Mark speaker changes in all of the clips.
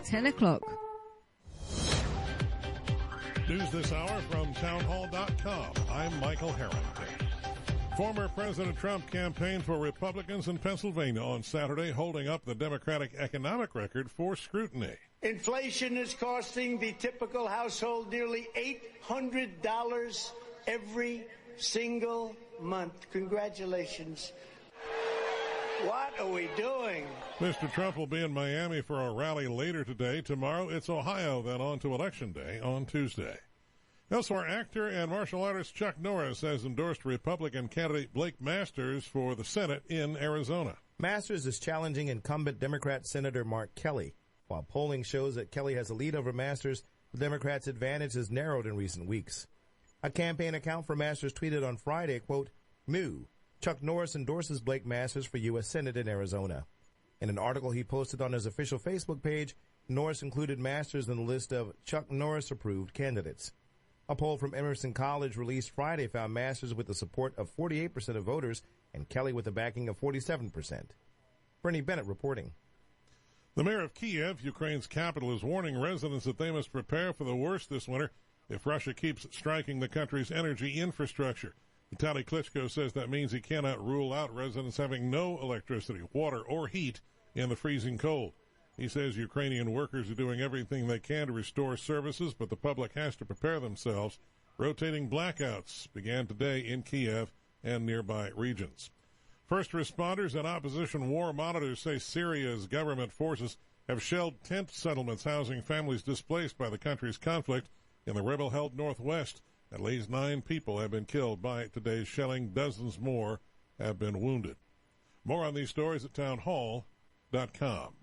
Speaker 1: 10 o'clock.
Speaker 2: News this hour from townhall.com. I'm Michael Harrington. Former President Trump campaigned for Republicans in Pennsylvania on Saturday, holding up the Democratic economic record for scrutiny.
Speaker 3: Inflation is costing the typical household nearly $800 every single month. Congratulations. What are we doing?
Speaker 2: Mr. Trump will be in Miami for a rally later today. Tomorrow it's Ohio, then on to Election Day on Tuesday. Elsewhere, actor and martial artist Chuck Norris has endorsed Republican candidate Blake Masters for the Senate in Arizona.
Speaker 4: Masters is challenging incumbent Democrat Senator Mark Kelly. While polling shows that Kelly has a lead over Masters, the Democrats' advantage has narrowed in recent weeks. A campaign account for Masters tweeted on Friday, quote, "Moo. Chuck Norris endorses Blake Masters for U.S. Senate in Arizona." In an article he posted on his official Facebook page, Norris included Masters in the list of Chuck Norris-approved candidates. A poll from Emerson College released Friday found Masters with the support of 48% of voters and Kelly with a backing of 47%. Bernie Bennett reporting.
Speaker 2: The mayor of Kiev, Ukraine's capital, is warning residents that they must prepare for the worst this winter if Russia keeps striking the country's energy infrastructure. Vitaly Klitschko says that means he cannot rule out residents having no electricity, water, or heat in the freezing cold. He says Ukrainian workers are doing everything they can to restore services, but the public has to prepare themselves. Rotating blackouts began today in Kiev and nearby regions. First responders and opposition war monitors say Syria's government forces have shelled tent settlements housing families displaced by the country's conflict in the rebel-held northwest. At least 9 people have been killed by today's shelling. Dozens more have been wounded. More on these stories at townhall.com.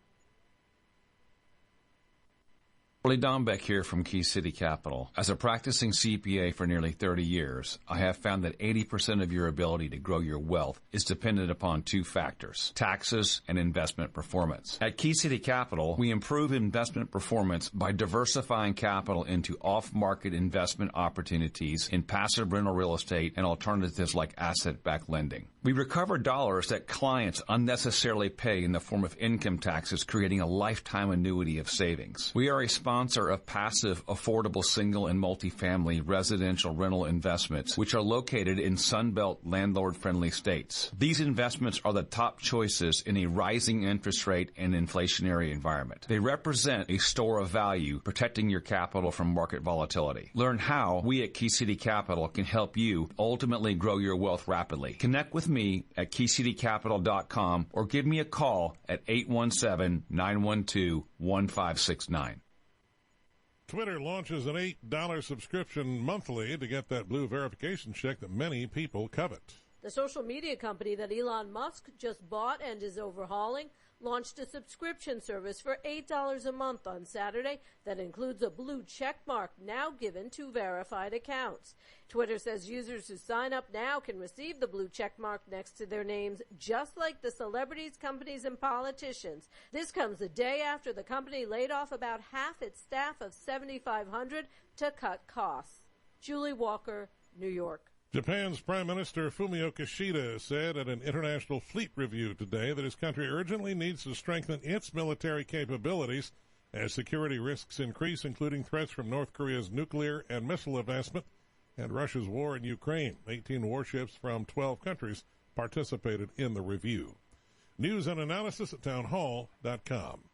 Speaker 5: Lee Dombeck here from Key City Capital. As a practicing CPA for nearly 30 years, I have found that 80% of your ability to grow your wealth is dependent upon 2 factors, taxes and investment performance. At Key City Capital, we improve investment performance by diversifying capital into off-market investment opportunities in passive rental real estate and alternatives like asset-backed lending. We recover dollars that clients unnecessarily pay in the form of income taxes, creating a lifetime annuity of savings. We are a sponsor of passive, affordable single and multifamily residential rental investments, which are located in Sunbelt landlord-friendly states. These investments are the top choices in a rising interest rate and inflationary environment. They represent a store of value, protecting your capital from market volatility. Learn how we at Key City Capital can help you ultimately grow your wealth rapidly. Connect with me at keycitycapital.com or give me a call at 817-912-1569.
Speaker 2: Twitter launches an $8 subscription monthly to get that blue verification check that many people covet.
Speaker 6: The social media company that Elon Musk just bought and is overhauling launched a subscription service for $8 a month on Saturday that includes a blue check mark now given to verified accounts. Twitter says users who sign up now can receive the blue check mark next to their names, just like the celebrities, companies, and politicians. This comes a day after the company laid off about half its staff of 7,500 to cut costs. Julie Walker, New York.
Speaker 2: Japan's Prime Minister Fumio Kishida said at an international fleet review today that his country urgently needs to strengthen its military capabilities as security risks increase, including threats from North Korea's nuclear and missile advancement and Russia's war in Ukraine. 18 warships from 12 countries participated in the review. News and analysis at townhall.com.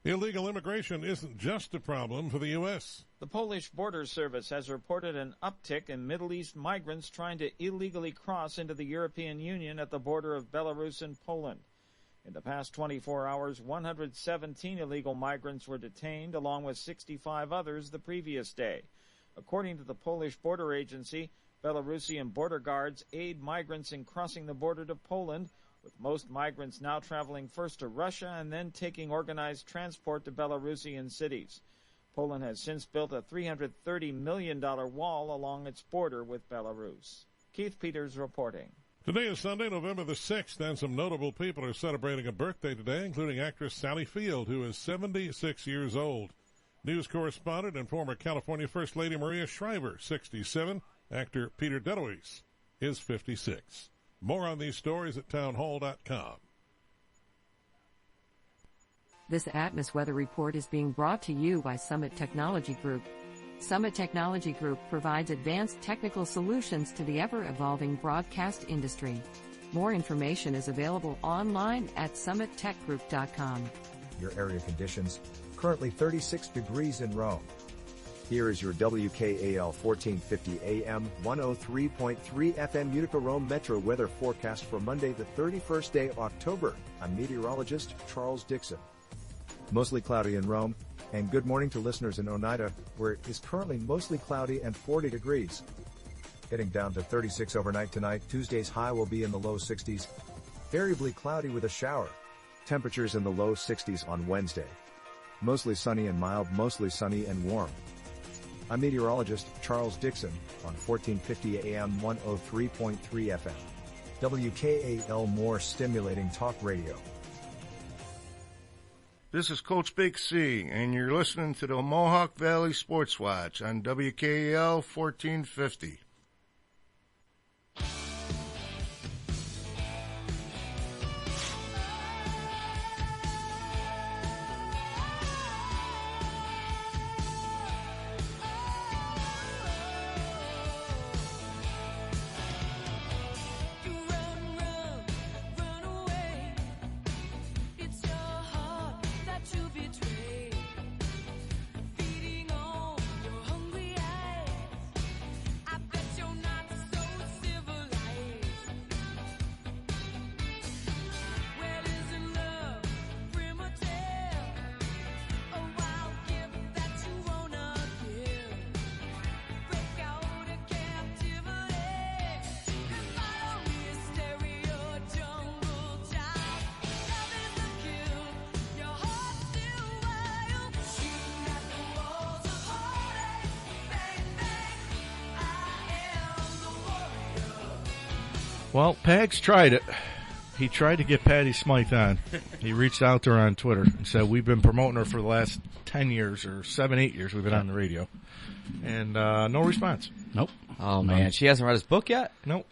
Speaker 2: Illegal immigration isn't just a problem for the U.S.
Speaker 7: The Polish Border Service has reported an uptick in Middle East migrants trying to illegally cross into the European Union at the border of Belarus and Poland. In the past 24 hours, 117 illegal migrants were detained, along with 65 others the previous day. According to the Polish Border Agency, Belarusian border guards aid migrants in crossing the border to Poland, with most migrants now traveling first to Russia and then taking organized transport to Belarusian cities. Poland has since built a $330 million wall along its border with Belarus. Keith Peters reporting.
Speaker 2: Today is Sunday, November the 6th, and some notable people are celebrating a birthday today, including actress Sally Field, who is 76 years old. News correspondent and former California First Lady Maria Shriver, 67. Actor Peter DeLuise is 56. More on these stories at townhall.com.
Speaker 1: This Atmos Weather Report is being brought to you by Summit Technology Group. Summit Technology Group provides advanced technical solutions to the ever-evolving broadcast industry. More information is available online at summittechgroup.com.
Speaker 8: Your area conditions, currently 36 degrees in Rome. Here is your WKAL 1450 AM 103.3 FM Utica Rome Metro weather forecast for Monday the 31st day of October. I'm meteorologist Charles Dixon. Mostly cloudy in Rome, and good morning to listeners in Oneida, where it is currently mostly cloudy and 40 degrees. Getting down to 36 overnight tonight. Tuesday's high will be in the low 60s. Variably cloudy with a shower. Temperatures in the low 60s on Wednesday. Mostly sunny and mild, mostly sunny and warm. I'm meteorologist Charles Dixon on 1450 AM 103.3 FM. WKAL, more stimulating talk radio.
Speaker 9: This is Coach Big C, and you're listening to the Mohawk Valley Sportswatch on WKAL 1450.
Speaker 10: Well, Pags tried it. He tried to get Patty Smythe on. He reached out to her on Twitter and said, we've been promoting her for the last 10 years or 8 years we've been on the radio. And no response.
Speaker 11: Nope. Oh, man. She hasn't read his book yet?
Speaker 10: Nope.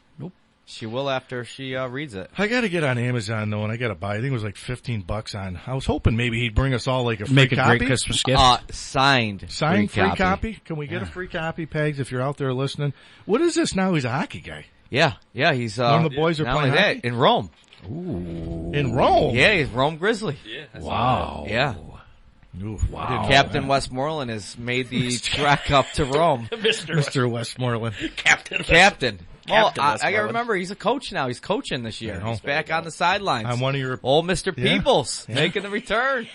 Speaker 11: She will after she reads it.
Speaker 10: I got to get on Amazon, though, and I got to buy. I think it was like $15 on. I was hoping maybe he'd bring us all like a free copy.
Speaker 11: Make a great Christmas gift. Signed free
Speaker 10: copy. Can we get a free copy, Pags, if you're out there listening? What is this now? He's a hockey guy.
Speaker 11: Yeah, he's
Speaker 10: one of the boys are playing hockey?
Speaker 11: In Rome.
Speaker 10: Ooh. In Rome?
Speaker 11: Yeah, he's Rome Grizzly.
Speaker 12: Yeah.
Speaker 10: Wow.
Speaker 11: Yeah.
Speaker 10: Oof, wow.
Speaker 11: Captain Westmoreland has made the trek up to Rome.
Speaker 10: Mr. Westmoreland.
Speaker 11: Captain. Well, I got to remember, he's a coach now. He's coaching this year. He's back on the sidelines.
Speaker 10: I'm one of your
Speaker 11: old Mr. Peoples making the return.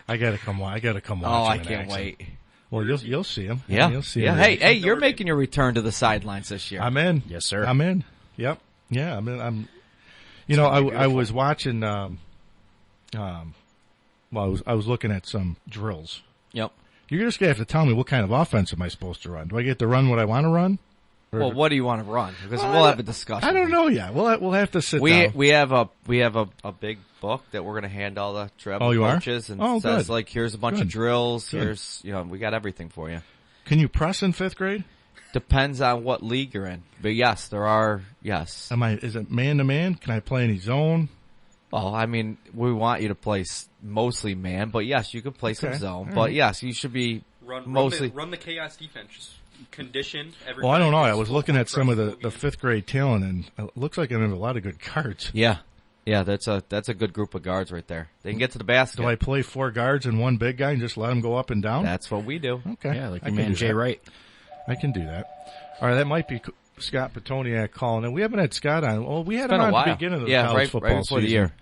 Speaker 10: I got to come watch.
Speaker 11: Oh, I can't wait.
Speaker 10: Well, you'll see him.
Speaker 11: Yeah.
Speaker 10: You'll see him.
Speaker 11: Hey, you're making your return to the sidelines this year.
Speaker 10: I'm in.
Speaker 11: Yes, sir.
Speaker 10: I'm in. Yep. Yeah. I'm. You know, I was watching. I was looking at some drills.
Speaker 11: Yep.
Speaker 10: You're just gonna have to tell me what kind of offense am I supposed to run? Do I get to run what I want to run?
Speaker 11: Well, what do you want to run? Because we'll have a discussion.
Speaker 10: I don't know yet. We'll have to sit down.
Speaker 11: We have a big book that we're going to hand all the travel coaches and says
Speaker 10: good.
Speaker 11: Here's a bunch of drills.
Speaker 10: Good.
Speaker 11: Here's we got everything for you.
Speaker 10: Can you press in 5th grade?
Speaker 11: Depends on what league you're in. But yes, there are. Yes.
Speaker 10: Is it man to man? Can I play any zone?
Speaker 11: Well, I mean, we want you to play mostly man, but yes, you could play some zone. But yes, you should be mostly
Speaker 12: run the chaos defense. Just condition everybody.
Speaker 10: Well, I don't know. I was looking at some of the 5th grade talent, and it looks like I have a lot of good guards.
Speaker 11: Yeah, that's a good group of guards right there. They can get to the basket.
Speaker 10: Do I play 4 guards and 1 big guy and just let them go up and down?
Speaker 11: That's what we do.
Speaker 10: Okay.
Speaker 11: Yeah, like your man Jay Wright.
Speaker 10: I can do that. All right, that might be Scott Pitoniak calling. And we haven't had Scott on. Well, we had him on at the beginning of the college football
Speaker 11: before
Speaker 10: season.
Speaker 11: The year.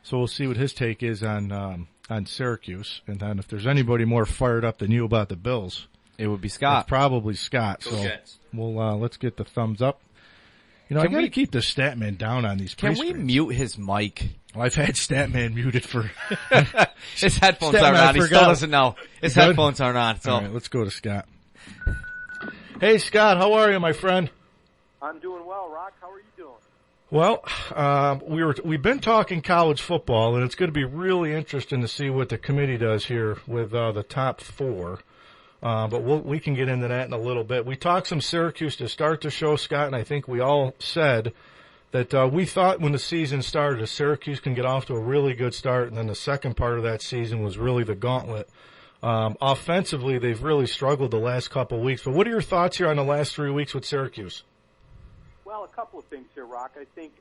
Speaker 10: So we'll see what his take is on Syracuse. And then if there's anybody more fired up than you about the Bills,
Speaker 11: it would be Scott.
Speaker 10: It's probably Scott.
Speaker 12: Go
Speaker 10: so
Speaker 12: Jets.
Speaker 10: We'll let's get the thumbs up. You know, I got to keep the Statman down on these.
Speaker 11: Can we mute his mic?
Speaker 10: Well, I've had Statman muted for.
Speaker 11: His headphones aren't on. He still doesn't know. His headphones aren't on. So.
Speaker 10: All right, let's go to Scott. Hey, Scott, how are you, my friend?
Speaker 13: I'm doing well, Rock. How are you doing?
Speaker 10: Well, we've been talking college football, and it's going to be really interesting to see what the committee does here with the top 4. But we can get into that in a little bit. We talked some Syracuse to start the show, Scott, and I think we all said that we thought when the season started that Syracuse can get off to a really good start, and then the second part of that season was really the gauntlet. Offensively, they've really struggled the last couple of weeks. But what are your thoughts here on the last 3 weeks with Syracuse?
Speaker 13: Well, a couple of things here, Rock. I think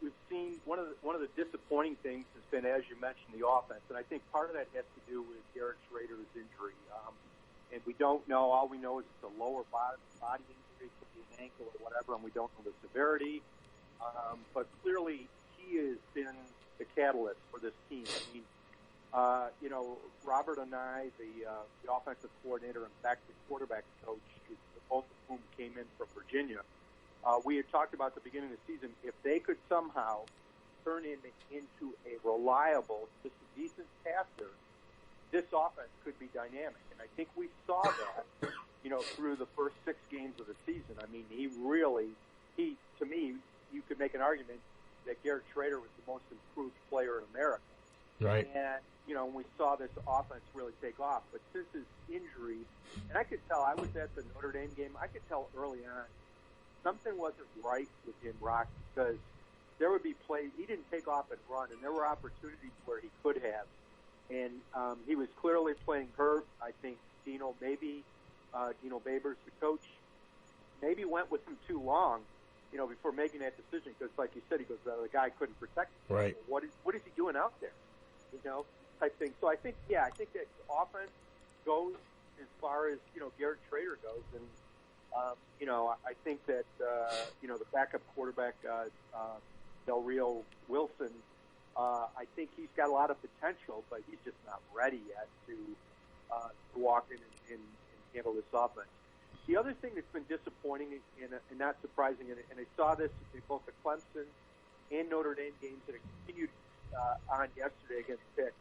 Speaker 13: we've seen one of the disappointing things has been, as you mentioned, the offense, and I think part of that has to do with Garrett Schrader's injury. And we don't know. All we know is it's a lower body injury, could be an ankle or whatever, and we don't know the severity. But clearly, he has been the catalyst for this team. I mean, Robert and I, the offensive coordinator and the quarterback coach, both of whom came in from Virginia, we had talked about at the beginning of the season, if they could somehow turn him into a reliable, just a decent passer, this offense could be dynamic. And I think we saw that, through the first 6 games of the season. I mean, to me, you could make an argument that Garrett Schrader was the most improved player in America.
Speaker 10: Right.
Speaker 13: And, we saw this offense really take off. But since his injury, and I could tell, I was at the Notre Dame game, I could tell early on something wasn't right with him, Rock, because there would be plays, he didn't take off and run, and there were opportunities where he could have. And he was clearly playing hurt. I think Dino Babers, the coach, maybe went with him too long, before making that decision. Because, like you said, he goes, the guy couldn't protect him.
Speaker 10: Right.
Speaker 13: What is he doing out there? Type thing. So I think that offense goes as far as Garrett Schrader goes, and I think that the backup quarterback Del Rio Wilson. I think he's got a lot of potential, but he's just not ready yet to walk in and handle this offense. The other thing that's been disappointing and not surprising, and I saw this in both the Clemson and Notre Dame games, and it continued on yesterday against Pitt,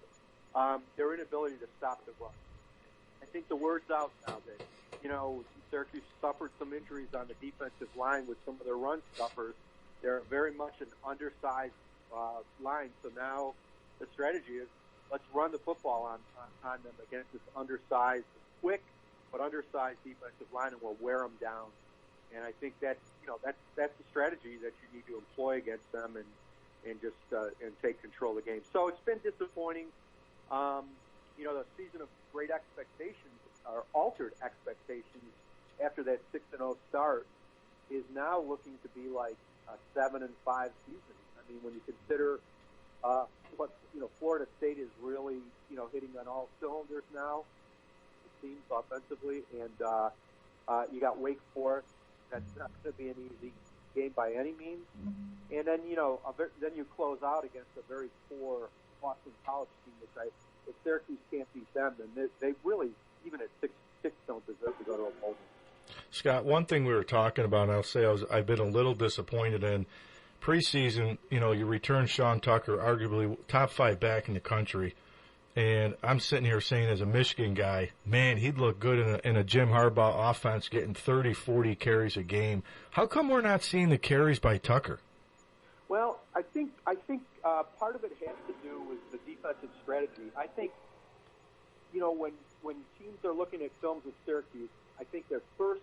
Speaker 13: their inability to stop the run. I think the word's out now that, Syracuse suffered some injuries on the defensive line with some of their run stuffers. They're very much an undersized line. So now the strategy is let's run the football on them against this undersized, quick but undersized defensive line, and we'll wear them down. And I think that's the strategy that you need to employ against them and just and take control of the game. So it's been disappointing. The season of great expectations or altered expectations after that 6-0 start is now looking to be like a 7-5 season. I mean, when you consider what Florida State is really hitting on all cylinders now, it seems offensively, and you got Wake Forest. That's not going to be an easy game by any means. And then then you close out against a very poor Boston College team, which if Syracuse can't beat them, then they really, even at 6-6, don't deserve to go to a bowl game.
Speaker 10: Scott, one thing we were talking about, and I'll say I've been a little disappointed in preseason. You return Sean Tucker, arguably top 5 back in the country, and I'm sitting here saying, as a Michigan guy, man, he'd look good in a Jim Harbaugh offense, getting 30, 40 carries a game. How come we're not seeing the carries by Tucker?
Speaker 13: Well, I think part of it has to do with the defensive strategy. I think, when teams are looking at films of Syracuse, I think their first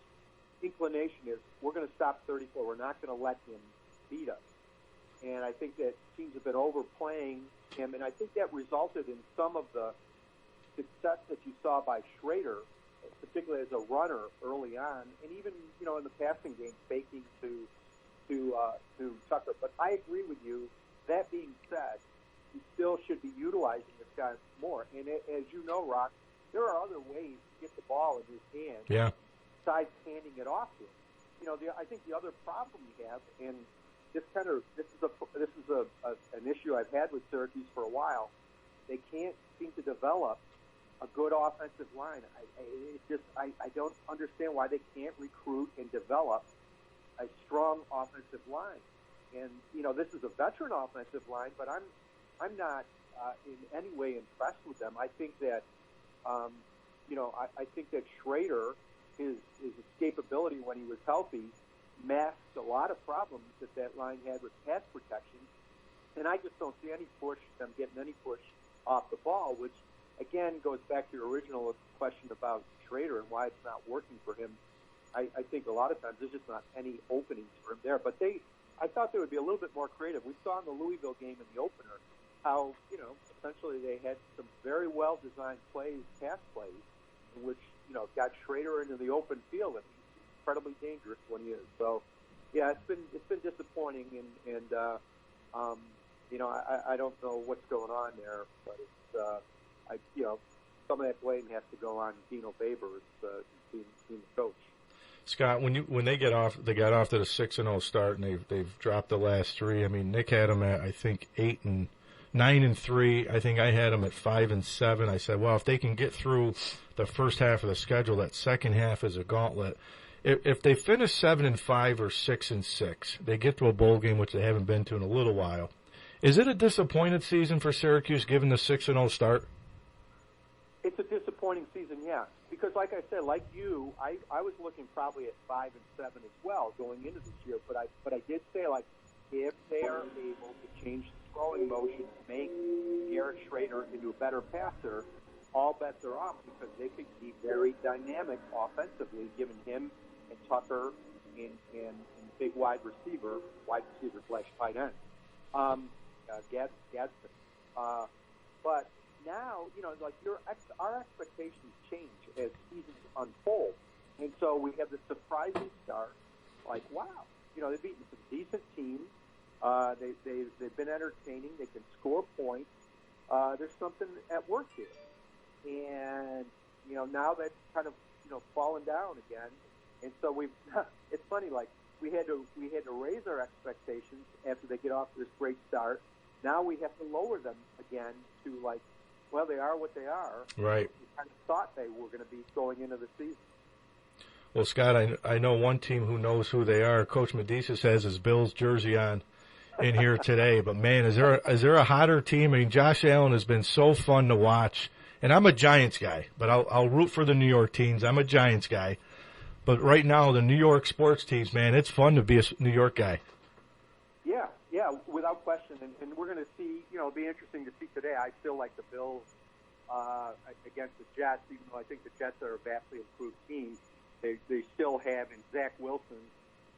Speaker 13: inclination is we're going to stop 34. We're not going to let him beat us. And I think that teams have been overplaying him, and I think that resulted in some of the success that you saw by Schrader, particularly as a runner early on, and even in the passing game, faking to Tucker. But I agree with you. That being said, you still should be utilizing this guy more. And as you know, Rock, there are other ways to get the ball in his hand.
Speaker 10: Yeah.
Speaker 13: Besides handing it off to him. I think the other problem we have, and this is an issue I've had with Syracuse for a while. They can't seem to develop a good offensive line. I don't understand why they can't recruit and develop a strong offensive line. And this is a veteran offensive line, but I'm not in any way impressed with them. I think that I think that Schrader, his escapability when he was healthy, masked a lot of problems that line had with pass protection. And I just don't see them getting any push off the ball, which again goes back to your original question about Schrader and why it's not working for him. I think a lot of times there's just not any openings for him there. But they I thought they would be a little bit more creative. We saw in the Louisville game in the opener how, essentially they had some very well-designed plays, pass plays, in which, got Schrader into the open field, and he's incredibly dangerous when he is. So, yeah, it's been disappointing, and I don't know what's going on there, but it's some of that blame has to go on Dino Babers, team coach.
Speaker 10: Scott, when they got off to the 6-0 start, and they've dropped the last three. I mean, Nick had them at, I think, 9-3. I think I had them at 5-7. I said, well, if they can get through the first half of the schedule, that second half is a gauntlet. If they finish 7-5 or 6-6, they get to a bowl game, which they haven't been to in a little while. Is it a disappointed season for Syracuse given the 6-0 start?
Speaker 13: It's a disappointing season, yeah. Because, like I said, like you, I was looking probably at 5-7 as well going into this year. But I did say, like, if they are able to change the throwing motion to make Garrett Schrader into a better passer, all bets are off because they could be very dynamic offensively, given him and Tucker and big wide receiver / tight end, Gadsden. But now, like our expectations change as seasons unfold, and so we have this surprising start. Like, wow, they've beaten some decent teams. They've been entertaining. They can score points. There's something at work here, and now that's kind of fallen down again. And so it's funny, like we had to raise our expectations after they get off to this great start. Now we have to lower them again to like, well, they are what they are.
Speaker 10: Right.
Speaker 13: We kind of thought they were going to be going into the season.
Speaker 10: Well, Scott, I know one team who knows who they are. Coach Medicis has his Bills jersey on in here today. But, man, is there a hotter team? I mean, Josh Allen has been so fun to watch. And I'm a Giants guy, but I'll root for the New York teams. I'm a Giants guy. But right now, the New York sports teams, man, it's fun to be a New York guy.
Speaker 13: Yeah, without question. And we're going to see, it'll be interesting to see today. I still like the Bills against the Jets, even though I think the Jets are a vastly improved team. They still have in Zach Wilson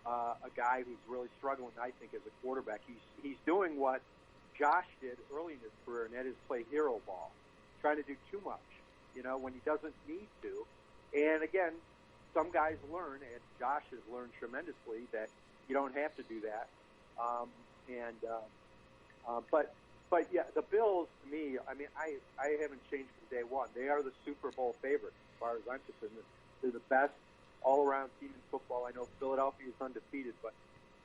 Speaker 13: a guy who's really struggling, I think, as a quarterback. He's doing what Josh did early in his career, and that is play hero ball, trying to do too much, when he doesn't need to. And again, some guys learn, and Josh has learned tremendously, that you don't have to do that. But yeah, the Bills, to me, I mean, I haven't changed from day one. They are the Super Bowl favorites as far as I'm concerned. They're the best all-around team in football. I know Philadelphia is undefeated, but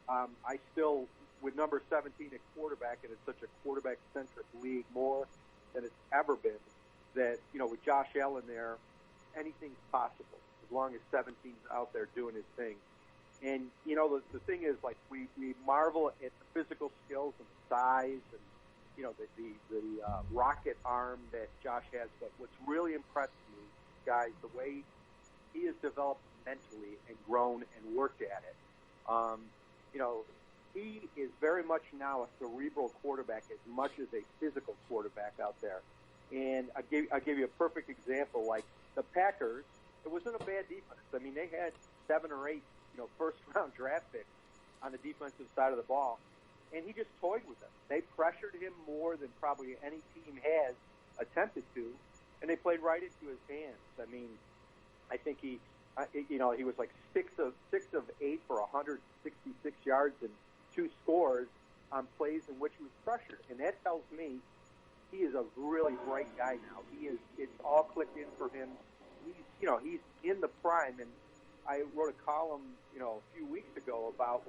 Speaker 13: I still, with number 17 at quarterback, and it's such a quarterback-centric league more than it's ever been, that, with Josh Allen there, anything's possible as long as 17's out there doing his thing. And, the thing is, like, we marvel at the physical skills and the size and, the rocket arm that Josh has. But what's really impressed me, guys, the way he has developed mentally and grown and worked at it. He is very much now a cerebral quarterback as much as a physical quarterback out there. And I'll give you a perfect example. Like the Packers, it wasn't a bad defense. I mean, they had 7 or 8, first-round draft picks on the defensive side of the ball, and he just toyed with them. They pressured him more than probably any team has attempted to, and they played right into his hands. I mean, I think he was like 6 of 8 for 166 yards and 2 scores on plays in which he was pressured, and that tells me he is a really bright guy now. It's all clicked in for him. He's in the prime, and I wrote a column, a few weeks ago about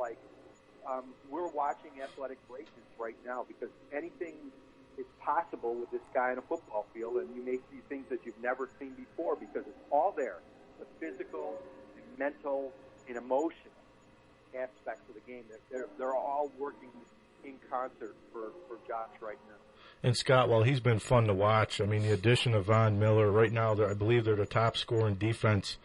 Speaker 13: we're watching athletic races right now because anything is possible with this guy in a football field, and you may see things that you've never seen before because it's all there. The physical, the mental, and emotional aspects of the game. They're all working in concert for Josh right now.
Speaker 10: And Scott, while he's been fun to watch, I mean, the addition of Von Miller, right now, I believe they're the top scoring defense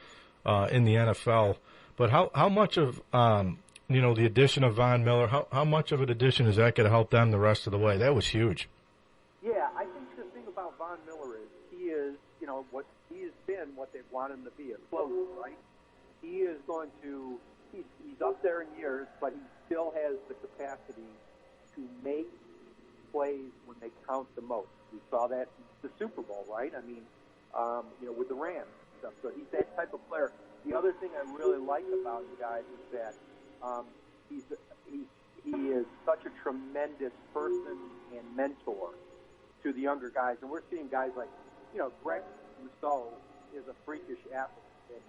Speaker 10: in the NFL. But how much of, the addition of Von Miller, how much of an addition is that going to help them the rest of the way? That was huge.
Speaker 13: Yeah, I think the thing about Von Miller is he is, what he has been what they've wanted him to be, a closer, right? He is going to, he's up there in years, but still has the capacity to make plays when they count the most. We saw that in the Super Bowl, right? I mean, with the Rams and stuff. So he's that type of player. The other thing I really like about him, guys, is that he is such a tremendous person and mentor to the younger guys. And we're seeing guys like, Greg Rousseau is a freakish athlete. And,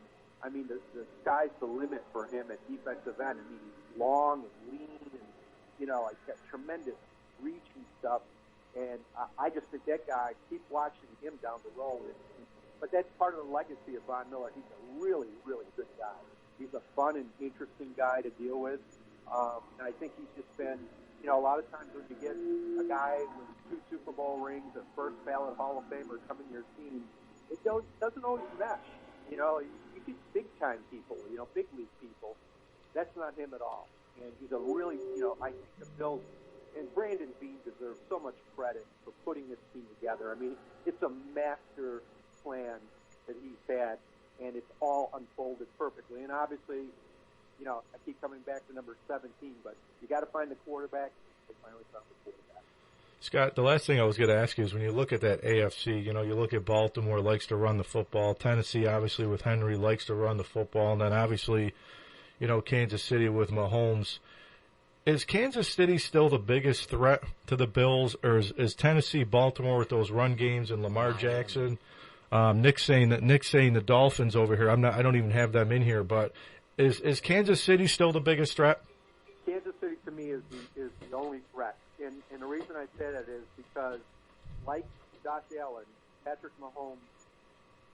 Speaker 13: I mean, the sky's the limit for him at defensive end. I mean, he's long and lean and, he's got tremendous reach and stuff. And I just think that guy, keep watching him down the road. But that's part of the legacy of Von Miller. He's a really, really good guy. He's a fun and interesting guy to deal with. And I think he's just been, a lot of times when you get a guy with 2 Super Bowl rings, a first ballot Hall of Famer coming to your team, it doesn't always mesh. You get big-time people, big league people. That's not him at all. And he's a really, I think the Bills and Brandon Beane deserves so much credit for putting this team together. I mean, it's a master plan that he's had, and it's all unfolded perfectly. And obviously, I keep coming back to number 17, but you got to find the quarterback. They finally found the quarterback.
Speaker 10: Scott, the last thing I was going to ask you is when you look at that AFC, you look at Baltimore likes to run the football. Tennessee, obviously, with Henry, likes to run the football. And then, obviously, Kansas City with Mahomes. Is Kansas City still the biggest threat to the Bills, or is Tennessee, Baltimore with those run games and Lamar Jackson? Nick's saying the Dolphins over here. I don't even have them in here, but is Kansas City still the biggest threat?
Speaker 13: Kansas City to me is the only threat, and the reason I say that is because, like Josh Allen, Patrick Mahomes,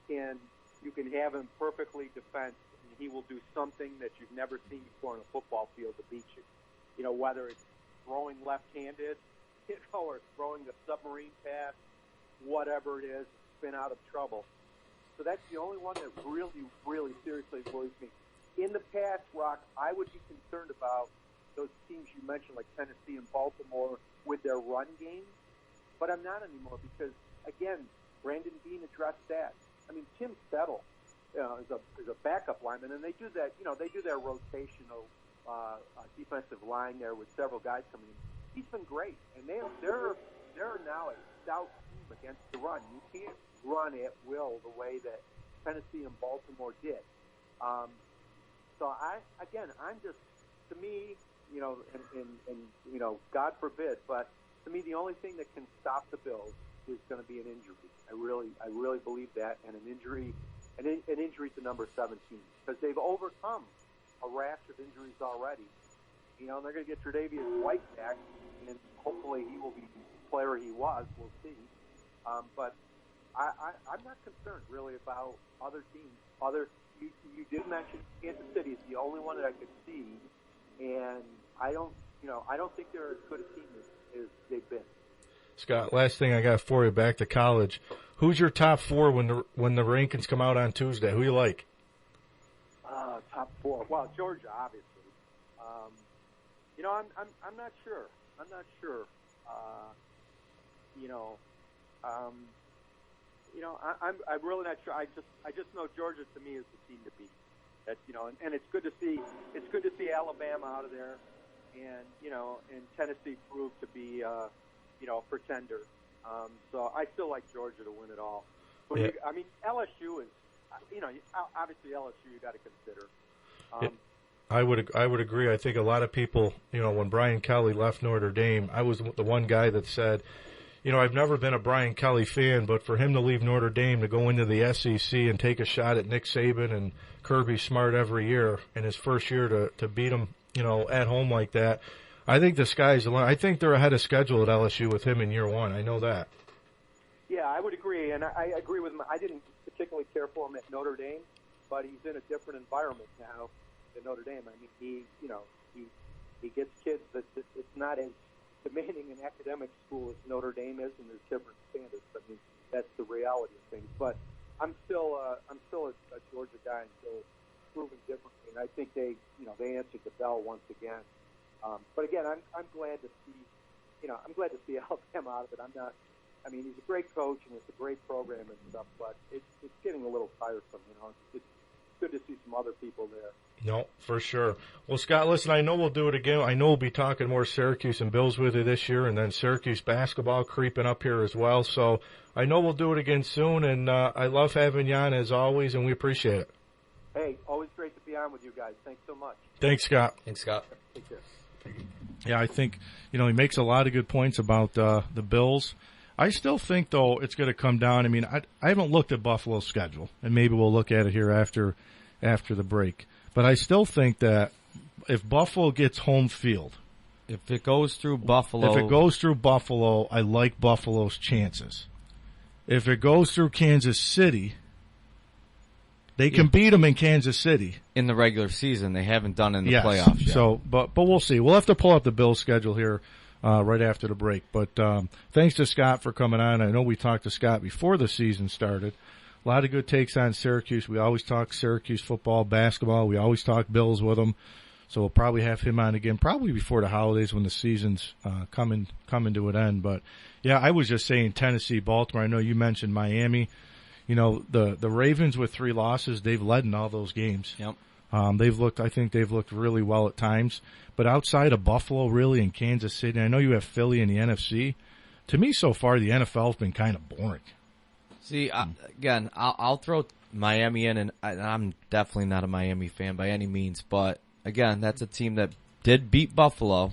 Speaker 13: you can have him perfectly defensed, and he will do something that you've never seen before on a football field to beat you. Whether it's throwing left-handed, or throwing the submarine pass, whatever it is, been out of trouble. So that's the only one that really, really seriously worries me. In the past, Rock, I would be concerned about those teams you mentioned, like Tennessee and Baltimore, with their run game. But I'm not anymore because, again, Brandon Beane addressed that. I mean, Tim Settle is a backup lineman, and they do that. They do their rotational defensive line there with several guys coming in. He's been great, and they're now a stout team against the run. You can't run at will the way that Tennessee and Baltimore did. So I'm just, to me, and God forbid, but to me the only thing that can stop the Bills is going to be an injury. I really believe that, and an injury to number 17, because they've overcome a rash of injuries already. They're going to get Tre'Davious White back, and hopefully he will be the player he was. We'll see. But I'm not concerned really about other teams. You did mention Kansas City is the only one that I could see, and I don't think they're as good a team as they've been.
Speaker 10: Scott, last thing I got for you, back to college. Who's your top 4 when the rankings come out on Tuesday? Who you like?
Speaker 13: Top 4. Well, Georgia, obviously. I'm not sure. I'm really not sure. I just know Georgia to me is the team to beat. That and it's good to see Alabama out of there, and Tennessee proved to be a pretender. So I still like Georgia to win it all. But
Speaker 10: yeah.
Speaker 13: LSU is obviously LSU you got to consider.
Speaker 10: I would agree. I think a lot of people, when Brian Kelly left Notre Dame, I was the one guy that said, I've never been a Brian Kelly fan, but for him to leave Notre Dame to go into the SEC and take a shot at Nick Saban and Kirby Smart every year in his first year to beat him, at home like that, I think the sky's the limit. I think they're ahead of schedule at LSU with him in year 1. I know that.
Speaker 13: Yeah, I would agree, and I agree with him. I didn't particularly care for him at Notre Dame, but he's in a different environment now than Notre Dame. I mean, he gets kids that it's not as demanding an academic school as Notre Dame is, and there's different standards. I mean, that's the reality of things. But I'm still a Georgia guy until proven differently, and I think they answered the bell once again. But again, I'm glad to see Alabama out of it. He's a great coach and it's a great program and stuff, but it's getting a little tiresome. good to see some other people there.
Speaker 10: No, for sure. Well, Scott, listen, I know we'll do it again. I know we'll be talking more Syracuse and Bills with you this year, and then Syracuse basketball creeping up here as well. So I know we'll do it again soon, and I love having you on as always, and we appreciate it.
Speaker 13: Hey, always great to be on with you guys. Thanks so much.
Speaker 10: Thanks, Scott.
Speaker 11: Thanks, Scott.
Speaker 13: Take care.
Speaker 10: Yeah, I think, he makes a lot of good points about the Bills. I still think, though, it's going to come down. I mean, I haven't looked at Buffalo's schedule, and maybe we'll look at it here after the break. But I still think that if Buffalo gets home field,
Speaker 11: if it goes through Buffalo,
Speaker 10: I like Buffalo's chances. If it goes through Kansas City, they can beat them in Kansas City
Speaker 11: in the regular season. They haven't done it in the playoffs yet.
Speaker 10: So, but we'll see. We'll have to pull up the Bills schedule here right after the break. But thanks to Scott for coming on. I know we talked to Scott before the season started. A lot of good takes on Syracuse. We always talk Syracuse football, basketball. We always talk Bills with him. So we'll probably have him on again, probably before the holidays when the season's coming to an end. But, yeah, I was just saying Tennessee, Baltimore. I know you mentioned Miami. The Ravens with 3 losses, they've led in all those games.
Speaker 11: Yep.
Speaker 10: I think they've looked really well at times. But outside of Buffalo, really, and Kansas City, I know you have Philly in the NFC. To me, so far, the NFL's been kind of boring.
Speaker 11: See, again, I'll throw Miami in, and I'm definitely not a Miami fan by any means. But, again, that's a team that did beat Buffalo.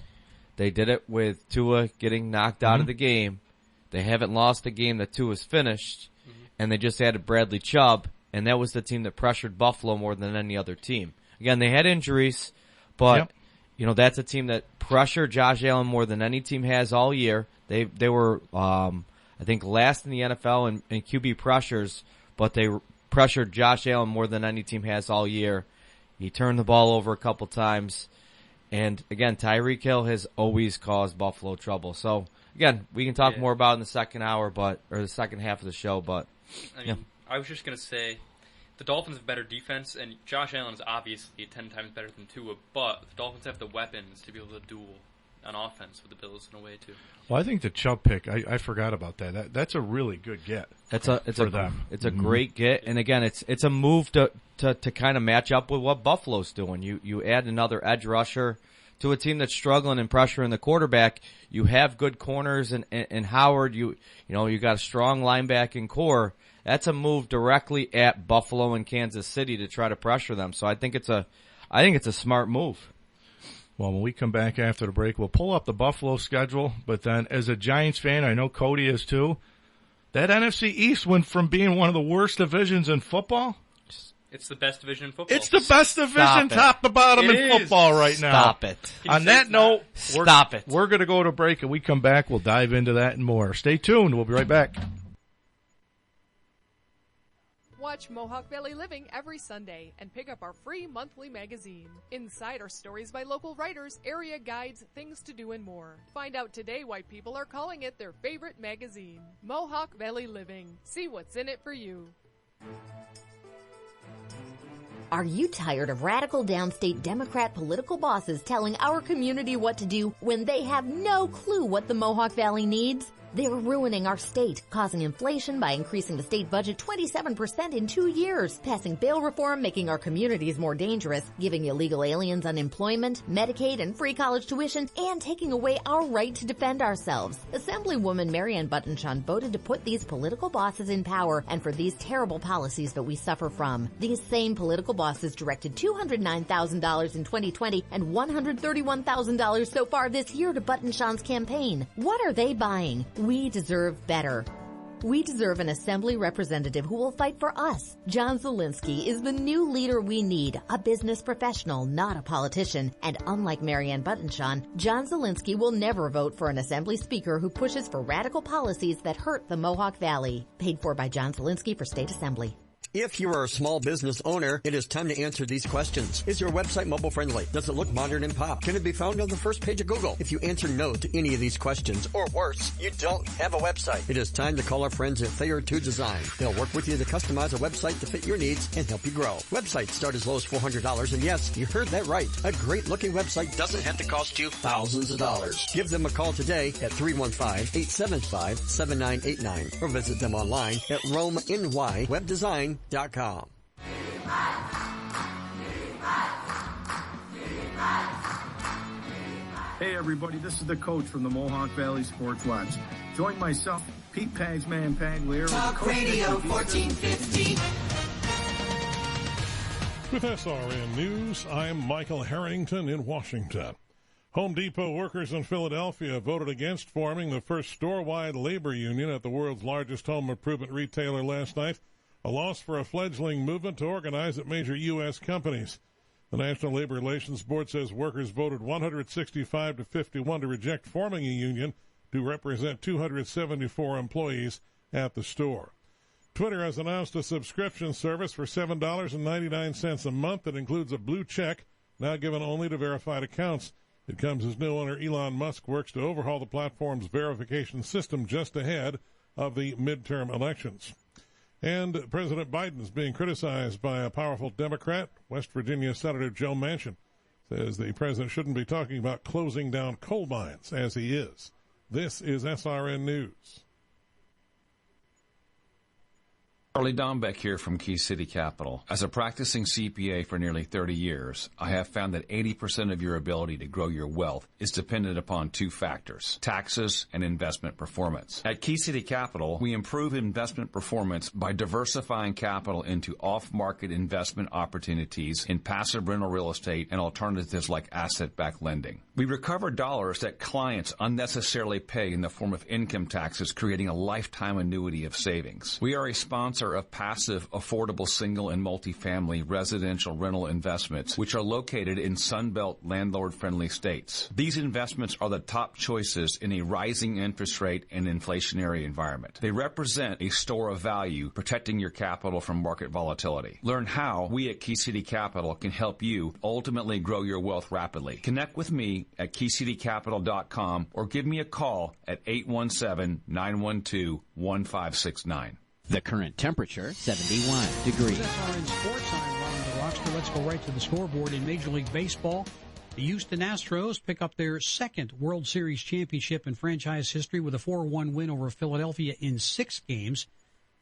Speaker 11: They did it with Tua getting knocked out of the game. They haven't lost a game that Tua's finished, and they just added Bradley Chubb, and that was the team that pressured Buffalo more than any other team. Again, they had injuries, but, that's a team that pressured Josh Allen more than any team has all year. They were I think last in the NFL in QB pressures, but they pressured Josh Allen more than any team has all year. He turned the ball over a couple times. And, again, Tyreek Hill has always caused Buffalo trouble. So, again, we can talk more about it in the second hour, or the second half of the show. But
Speaker 12: I was just going to say, the Dolphins have better defense, and Josh Allen is obviously 10 times better than Tua, but the Dolphins have the weapons to be able to duel on offense with the Bills in a way too.
Speaker 10: Well, I think the Chubb pick, I forgot about that. That's a really good get.
Speaker 11: It's a great get, and again, it's a move to kind of match up with what Buffalo's doing. You add another edge rusher to a team that's struggling and pressuring the quarterback. You have good corners and Howard. You got a strong linebacking core. That's a move directly at Buffalo and Kansas City to try to pressure them. So I think it's a smart move.
Speaker 10: Well, when we come back after the break, we'll pull up the Buffalo schedule. But then as a Giants fan, I know Cody is too, that NFC East went from being one of the worst divisions in football.
Speaker 12: It's the best division in football.
Speaker 10: It's the best division top to bottom in football right now.
Speaker 11: Stop it.
Speaker 10: On that note,
Speaker 11: we're
Speaker 10: going to go to break, and we come back. We'll dive into that and more. Stay tuned. We'll be right back.
Speaker 14: Watch Mohawk Valley Living every Sunday and pick up our free monthly magazine. Inside are stories by local writers, area guides, things to do, and more. Find out today why people are calling it their favorite magazine. Mohawk Valley Living. See what's in it for you.
Speaker 15: Are you tired of radical downstate Democrat political bosses telling our community what to do when they have no clue what the Mohawk Valley needs? They're ruining our state, causing inflation by increasing the state budget 27% in 2 years, passing bail reform, making our communities more dangerous, giving illegal aliens unemployment, Medicaid, and free college tuition, and taking away our right to defend ourselves. Assemblywoman Marianne Buttonshon voted to put these political bosses in power and for these terrible policies that we suffer from. These same political bosses directed $209,000 in 2020 and $131,000 so far this year to Buttonshon's campaign. What are they buying? We deserve better. We deserve an assembly representative who will fight for us. John Zielinski is the new leader we need, a business professional, not a politician. And unlike Marianne Buttonshon, John Zielinski will never vote for an assembly speaker who pushes for radical policies that hurt the Mohawk Valley. Paid for by John Zielinski for State Assembly.
Speaker 16: If you are a small business owner, it is time to answer these questions. Is your website mobile friendly? Does it look modern and pop? Can it be found on the first page of Google? If you answer no to any of these questions, or worse, you don't have a website, it is time to call our friends at Thayer 2 Design. They'll work with you to customize a website to fit your needs and help you grow. Websites start as low as $400, and yes, you heard that right. A great looking website doesn't have to cost you thousands of dollars. Give them a call today at 315-875-7989 or visit them online at RomeNYWebDesign.com.
Speaker 17: Hey everybody, this is the coach from the Mohawk Valley Sportswatch. Join myself, Pete Pagsman Pagliaro.
Speaker 18: Talk Radio 1450.
Speaker 2: With SRN News, I'm Michael Harrington in Washington. Home Depot workers in Philadelphia voted against forming the first store-wide labor union at the world's largest home improvement retailer last night, a loss for a fledgling movement to organize at major U.S. companies. The National Labor Relations Board says workers voted 165 to 51 to reject forming a union to represent 274 employees at the store. Twitter has announced a subscription service for $7.99 a month that includes a blue check, now given only to verified accounts. It comes as new owner Elon Musk works to overhaul the platform's verification system just ahead of the midterm elections. And President Biden is being criticized by a powerful Democrat. West Virginia Senator Joe Manchin says the president shouldn't be talking about closing down coal mines as he is. This is SRN News.
Speaker 5: Charlie Dombeck here from Key City Capital. As a practicing CPA for nearly 30 years, I have found that 80% of your ability to grow your wealth is dependent upon two factors: taxes and investment performance. At Key City Capital, we improve investment performance by diversifying capital into off-market investment opportunities in passive rental real estate and alternatives like asset-backed lending. We recover dollars that clients unnecessarily pay in the form of income taxes, creating a lifetime annuity of savings. We are a sponsor of passive, affordable single and multifamily residential rental investments, which are located in Sunbelt landlord-friendly states. These investments are the top choices in a rising interest rate and inflationary environment. They represent a store of value, protecting your capital from market volatility. Learn how we at Key City Capital can help you ultimately grow your wealth rapidly. Connect with me at keycitycapital.com or give me a call at 817-912-1569.
Speaker 19: The current temperature, 71 degrees.
Speaker 20: SRN Sports, I'm Ron the Rockster. Let's go right to the scoreboard in Major League Baseball. The Houston Astros pick up their second World Series championship in franchise history with a 4-1 win over Philadelphia in 6 games.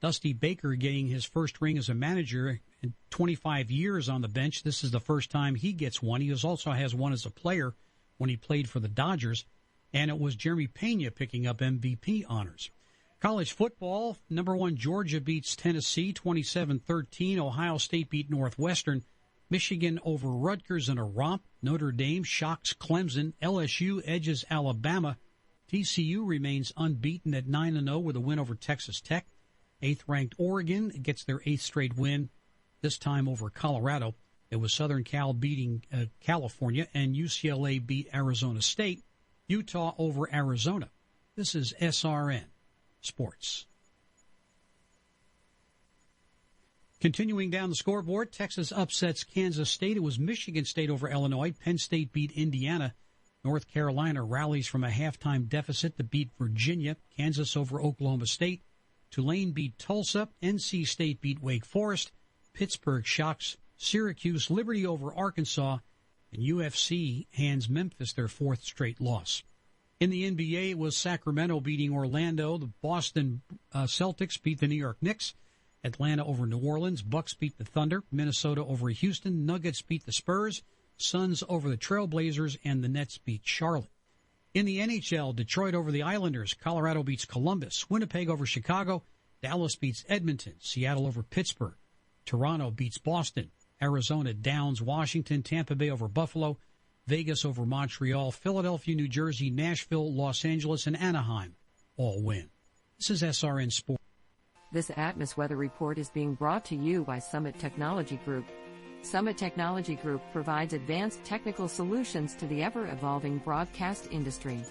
Speaker 20: Dusty Baker getting his first ring as a manager in 25 years on the bench. This is the first time he gets one. He also has one as a player when he played for the Dodgers. And it was Jeremy Pena picking up MVP honors. College football, number 1 Georgia beats Tennessee 27-13. Ohio State beat Northwestern. Michigan over Rutgers in a romp. Notre Dame shocks Clemson. LSU edges Alabama. TCU remains unbeaten at 9-0 with a win over Texas Tech. 8th-ranked Oregon gets their 8th straight win, this time over Colorado. It was Southern Cal beating California, and UCLA beat Arizona State. Utah over Arizona. This is SRN Sports. Continuing down the scoreboard, Texas upsets Kansas State. It was Michigan State over Illinois. Penn State beat Indiana. North Carolina rallies from a halftime deficit to beat Virginia. Kansas over Oklahoma State. Tulane beat Tulsa. NC State beat Wake Forest. Pittsburgh shocks Syracuse. Liberty over Arkansas. And UFC hands Memphis their 4th straight loss. In the NBA, it was Sacramento beating Orlando. The Boston Celtics beat the New York Knicks. Atlanta over New Orleans. Bucks beat the Thunder. Minnesota over Houston. Nuggets beat the Spurs. Suns over the Trailblazers. And the Nets beat Charlotte. In the NHL, Detroit over the Islanders. Colorado beats Columbus. Winnipeg over Chicago. Dallas beats Edmonton. Seattle over Pittsburgh. Toronto beats Boston. Arizona downs Washington. Tampa Bay over Buffalo. Vegas over Montreal, Philadelphia, New Jersey, Nashville, Los Angeles, and Anaheim all win. This is SRN Sports.
Speaker 1: This Atmos weather report is being brought to you by Summit Technology Group. Summit Technology Group provides advanced technical solutions to the ever-evolving broadcast industry.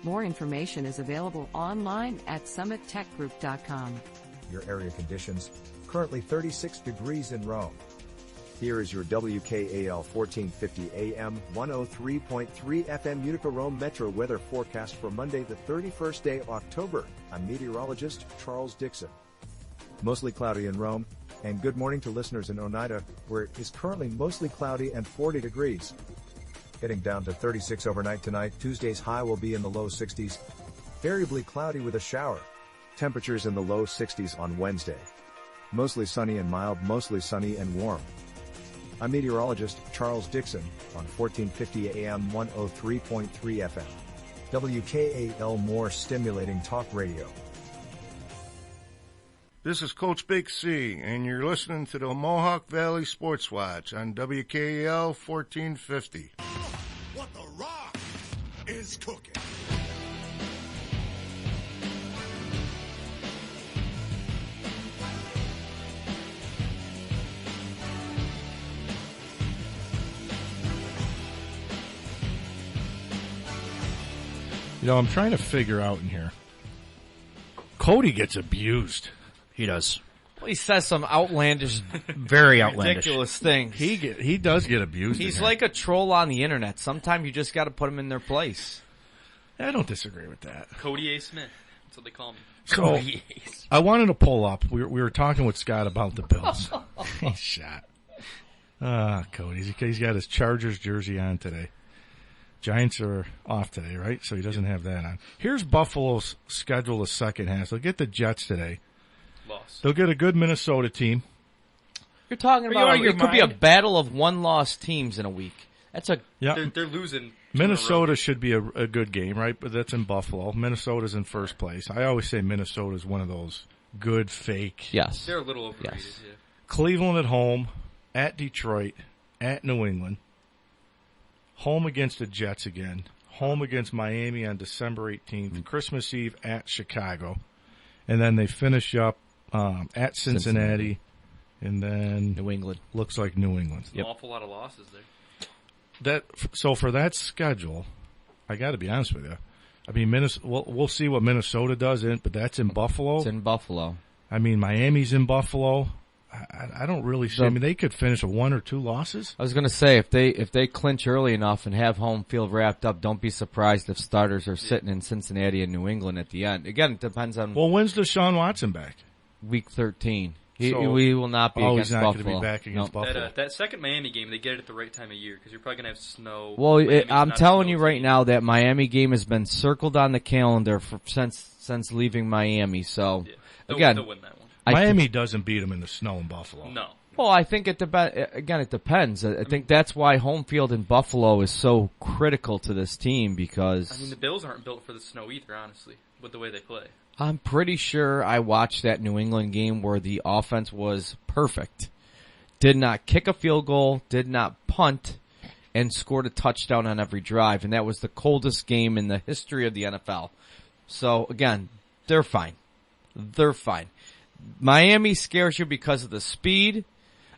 Speaker 1: More information is available online at summittechgroup.com.
Speaker 8: Your area conditions, currently 36 degrees in Rome. Here is your WKAL 1450 AM 103.3 FM Utica Rome Metro weather forecast for Monday, the 31st day of October. I'm meteorologist Charles Dixon. Mostly cloudy in Rome, and good morning to listeners in Oneida, where it is currently mostly cloudy and 40 degrees. Getting down to 36 overnight tonight. Tuesday's high will be in the low 60s. Variably cloudy with a shower. Temperatures in the low 60s on Wednesday. Mostly sunny and mild, mostly sunny and warm. I'm meteorologist Charles Dixon on 1450 AM 103.3 FM. WKAL, more stimulating talk radio.
Speaker 9: This is Coach Big C, and you're listening to the Mohawk Valley Sports Watch on WKAL 1450.
Speaker 18: What the Rock is cooking.
Speaker 10: You know, I'm trying to figure out in here. Cody gets abused.
Speaker 21: He does.
Speaker 11: Well, he says some outlandish,
Speaker 21: very outlandish,
Speaker 11: ridiculous things.
Speaker 10: He does get abused.
Speaker 11: He's like a troll on the internet. Sometimes you just got to put him in their place.
Speaker 10: I don't disagree with that.
Speaker 12: Cody A. Smith. That's what they call me.
Speaker 10: So, I wanted to pull up. We were talking with Scott about the Bills. He's shot. Cody. He's got his Chargers jersey on today. Giants are off today, right? So he doesn't have that on. Here's Buffalo's schedule the second half. They'll get the Jets today.
Speaker 12: Loss.
Speaker 10: They'll get a good Minnesota team.
Speaker 11: You're talking about it could be a battle of one-loss teams in a week. That's a
Speaker 12: They're losing.
Speaker 10: Minnesota should be a good game, right? But that's in Buffalo. Minnesota's in first place. I always say Minnesota's one of those good fake.
Speaker 11: Yes.
Speaker 12: They're a little overrated.
Speaker 11: Yes.
Speaker 12: Yeah.
Speaker 10: Cleveland at home, at Detroit, at New England. Home against the Jets again. Home against Miami on December 18th. Christmas Eve at Chicago. And then they finish up at Cincinnati. And then
Speaker 11: New England.
Speaker 10: Looks like New England.
Speaker 12: An awful lot of losses there.
Speaker 10: So for that schedule, I got to be honest with you. I mean, we'll see what Minnesota does, but that's in Buffalo.
Speaker 11: It's in Buffalo.
Speaker 10: I mean, Miami's in Buffalo. I don't really see. I mean, they could finish with 1 or 2 losses.
Speaker 11: I was going to say, if they clinch early enough and have home field wrapped up, don't be surprised if starters are sitting in Cincinnati and New England at the end. Again, it depends on.
Speaker 10: Well, when's Deshaun Watson back?
Speaker 11: Week 13. He will not be against
Speaker 10: he's not
Speaker 11: Buffalo.
Speaker 10: Going to be back against Buffalo.
Speaker 12: That second Miami game, they get it at the right time of year because you're probably going to have snow.
Speaker 11: Well, I'm telling you right now that Miami game has been circled on the calendar since leaving Miami. So again,
Speaker 12: they'll win that one.
Speaker 10: Miami doesn't beat them in the snow in Buffalo.
Speaker 12: No.
Speaker 11: Well, I think it depends. I think that's why home field in Buffalo is so critical to this team because
Speaker 12: I mean, the Bills aren't built for the snow either, honestly, with the way they play.
Speaker 11: I'm pretty sure I watched that New England game where the offense was perfect. Did not kick a field goal, did not punt, and scored a touchdown on every drive. And that was the coldest game in the history of the NFL. So, again, they're fine. They're fine. Miami scares you because of the speed.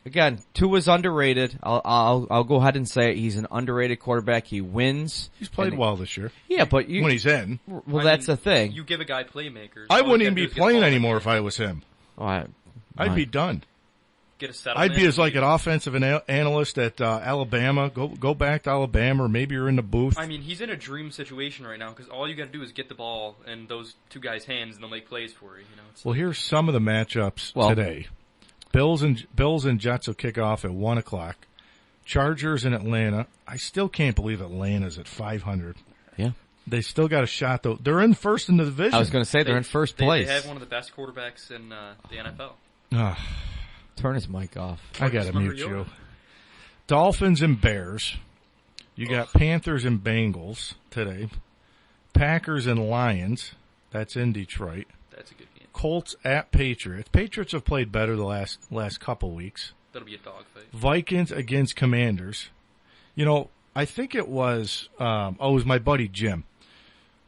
Speaker 11: Again, Tua's underrated. I'll go ahead and say it. He's an underrated quarterback. He wins.
Speaker 10: He's played well this year.
Speaker 11: Yeah, but
Speaker 10: when he's in,
Speaker 11: that's the thing.
Speaker 12: You give a guy playmakers.
Speaker 10: I wouldn't even be playing anymore if I was him.
Speaker 11: I'd
Speaker 10: be done.
Speaker 12: Get a settlement.
Speaker 10: I'd be as like an offensive analyst at Alabama. Go back to Alabama, or maybe you're in the booth.
Speaker 12: I mean, he's in a dream situation right now because all you got to do is get the ball in those two guys' hands, and they'll make plays for you.
Speaker 10: Well, here's some of the matchups today. Bills and Jets will kick off at 1:00. Chargers in Atlanta. I still can't believe Atlanta's at 500.
Speaker 11: Yeah.
Speaker 10: They still got a shot, though. They're in first in the division.
Speaker 11: I was going to say they're in first place.
Speaker 12: They have one of the best quarterbacks in the NFL.
Speaker 11: Turn his mic off.
Speaker 10: I got to mute you. Dolphins and Bears. You got Panthers and Bengals today. Packers and Lions. That's in Detroit.
Speaker 12: That's a good game.
Speaker 10: Colts at Patriots. Patriots have played better the last couple weeks.
Speaker 12: That'll be a dogfight.
Speaker 10: Vikings against Commanders. You know, I think it was it was my buddy Jim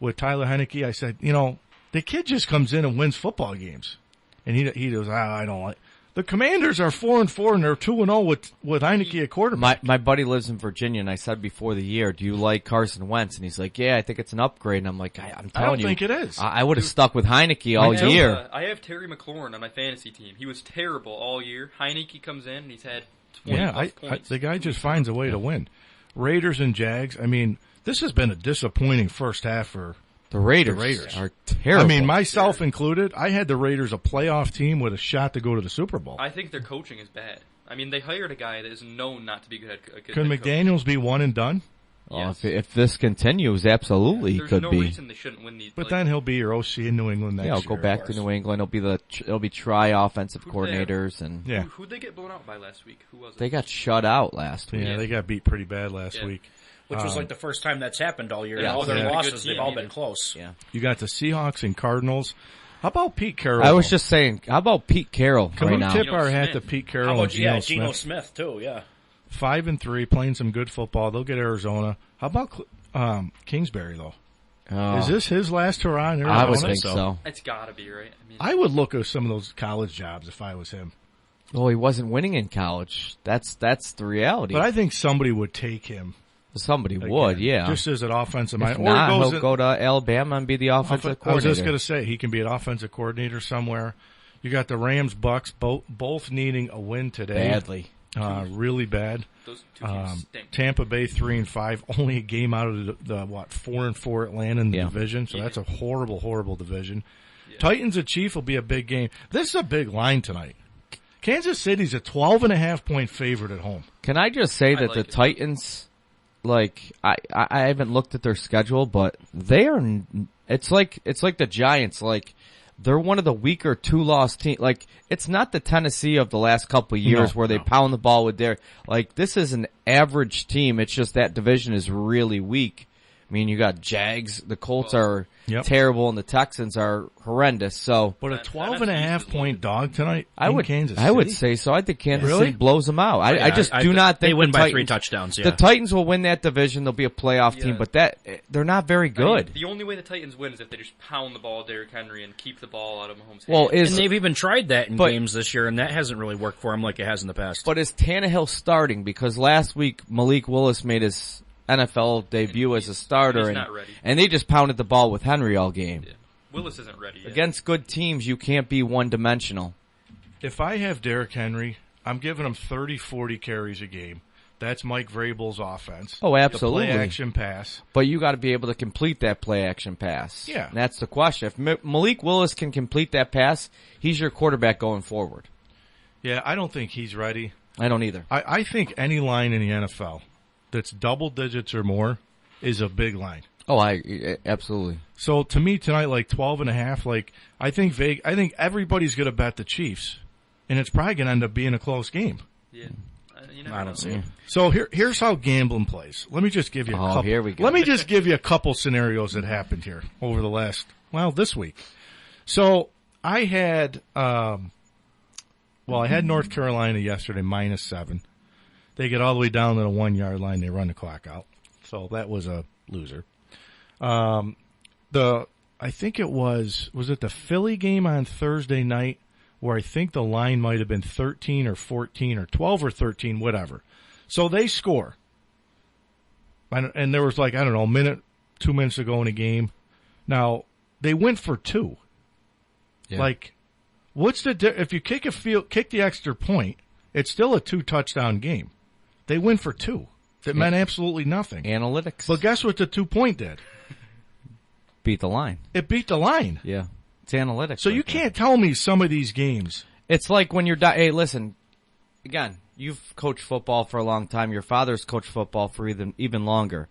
Speaker 10: with Tyler Heineke. I said, you know, the kid just comes in and wins football games, and he goes, I don't like. The Commanders are 4-4 and they're 2-0 with Heineke at quarterback.
Speaker 11: My buddy lives in Virginia, and I said before the year, "Do you like Carson Wentz?" And he's like, "Yeah, I think it's an upgrade." And I'm like, "I'm telling you,
Speaker 10: I don't think it is.
Speaker 11: I would have stuck with Heineke all year."
Speaker 12: I have Terry McLaurin on my fantasy team. He was terrible all year. Heineke comes in and he's had 20 points.
Speaker 10: The guy just finds a way to win. Raiders and Jags. I mean, this has been a disappointing first half for.
Speaker 11: The Raiders are terrible.
Speaker 10: I mean, myself included, I had the Raiders a playoff team with a shot to go to the Super Bowl.
Speaker 12: I think their coaching is bad. I mean, they hired a guy that is known not to be good.
Speaker 10: Can McDaniels be one and done?
Speaker 11: If this continues, absolutely, he could
Speaker 12: There's no
Speaker 11: be.
Speaker 12: reason they shouldn't win these.
Speaker 10: But then he'll be your OC in New England next year.
Speaker 11: Yeah, he'll go back to New England. He'll be offensive coordinators and
Speaker 12: Who'd they get blown out by last week? Who was it?
Speaker 11: They got shut out last week.
Speaker 10: Yeah, they got beat pretty bad last week.
Speaker 21: Which was like the first time that's happened all year.
Speaker 11: Yeah.
Speaker 21: All their
Speaker 11: Yeah.
Speaker 21: losses, they've all been close.
Speaker 11: Yeah.
Speaker 10: You got the Seahawks and Cardinals. How about Pete Carroll?
Speaker 11: I was just saying, how about Pete Carroll
Speaker 10: Can
Speaker 11: right
Speaker 10: we
Speaker 11: now?
Speaker 10: tip our hat to Pete Carroll
Speaker 21: How about,
Speaker 10: and Geno Smith?
Speaker 21: Geno Smith, too, yeah.
Speaker 10: 5-3, playing some good football. They'll get Arizona. How about Kingsbury, though?
Speaker 11: Oh.
Speaker 10: Is this his last hurrah in Arizona?
Speaker 11: I would think so.
Speaker 12: It's got to be, right? I mean,
Speaker 10: I would look at some of those college jobs if I was him.
Speaker 11: Well, he wasn't winning in college. That's the reality.
Speaker 10: But I think somebody would take him.
Speaker 11: Somebody
Speaker 10: Again,
Speaker 11: would, yeah.
Speaker 10: Just as an offensive
Speaker 11: If
Speaker 10: mind.
Speaker 11: not,
Speaker 10: Or
Speaker 11: he'll go to Alabama and be the offensive coordinator.
Speaker 10: I was just going to say, he can be an offensive coordinator somewhere. You got the Rams, Bucks, both needing a win today.
Speaker 11: Badly.
Speaker 10: Really bad.
Speaker 12: Those two teams stink.
Speaker 10: Tampa Bay 3-5, only a game out of the 4-4 Atlanta in the division. So that's a horrible, horrible division. Yeah. Titans and Chiefs will be a big game. This is a big line tonight. Kansas City's a 12.5-point favorite at home.
Speaker 11: Can I just say that the Titans, like, I haven't looked at their schedule, but they are, it's like the Giants, like, they're one of the weaker 2-loss teams. Like, it's not the Tennessee of the last couple of years where they pound the ball with their, like, this is an average team. It's just that division is really weak. I mean, you got Jags, the Colts are terrible, and the Texans are horrendous. So,
Speaker 10: but a 12.5-point dog tonight Kansas City?
Speaker 11: I would say so. I think Kansas City blows them out. I just do not think
Speaker 21: they win
Speaker 11: the
Speaker 21: by
Speaker 11: Titans,
Speaker 21: 3 touchdowns. Yeah.
Speaker 11: The Titans will win that division. They'll be a playoff team, but they're not very good.
Speaker 12: I mean, the only way the Titans win is if they just pound the ball, Derrick Henry, and keep the ball out of Mahomes' hands.
Speaker 21: And they've even tried that in games this year, and that hasn't really worked for them like it has in the past.
Speaker 11: But is Tannehill starting? Because last week Malik Willis made his NFL debut as a starter, and they just pounded the ball with Henry all game.
Speaker 12: Yeah. Willis isn't ready yet.
Speaker 11: Against good teams, you can't be one-dimensional.
Speaker 10: If I have Derrick Henry, I'm giving him 30-40 carries a game. That's Mike Vrabel's offense.
Speaker 11: Oh, absolutely.
Speaker 10: The play-action pass.
Speaker 11: But you got to be able to complete that play-action pass.
Speaker 10: Yeah.
Speaker 11: And that's the question. If Malik Willis can complete that pass, he's your quarterback going forward.
Speaker 10: Yeah, I don't think he's ready.
Speaker 11: I don't either.
Speaker 10: I think any line in the NFL that's double digits or more is a big line.
Speaker 11: Oh, absolutely.
Speaker 10: So to me tonight, like 12.5, like I think everybody's going to bet the Chiefs, and it's probably going to end up being a close game.
Speaker 12: Yeah,
Speaker 21: I don't see it.
Speaker 10: So here's how gambling plays. Let me just give you a couple.
Speaker 11: Here we go.
Speaker 10: Let me just give you a couple scenarios that happened here over this week. So I had, I had North Carolina yesterday -7. They get all the way down to the 1-yard line. They run the clock out. So that was a loser. I think it was it the Philly game on Thursday night where I think the line might have been 13 or 14 or 12 or 13, whatever. So they score. And there was 2 minutes to go in a game. Now, they went for 2. Yeah. What's if you kick the extra point, it's still a 2-touchdown game. They win for 2. That meant absolutely nothing.
Speaker 11: Analytics.
Speaker 10: But guess what the 2-point did?
Speaker 11: Beat the line.
Speaker 10: It beat the line.
Speaker 11: Yeah. It's analytics.
Speaker 10: So you can't tell me some of these games.
Speaker 11: It's like when you're hey, listen, again, you've coached football for a long time. Your father's coached football for even longer.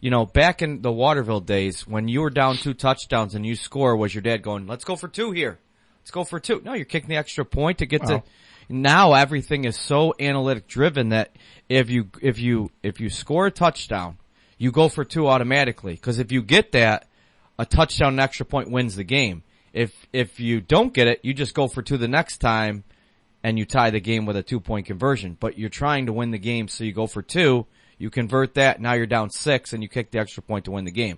Speaker 11: You know, back in the Waterville days, when you were down 2 touchdowns and you score, was your dad going, let's go for 2 here. Let's go for 2. No, you're kicking the extra point to get to. Now everything is so analytic driven that if you score a touchdown, you go for 2 automatically. Because if you get that, a touchdown and extra point wins the game. If you don't get it, you just go for 2 the next time, and you tie the game with a 2-point conversion. But you're trying to win the game, so you go for 2. You convert that. Now you're down 6, and you kick the extra point to win the game.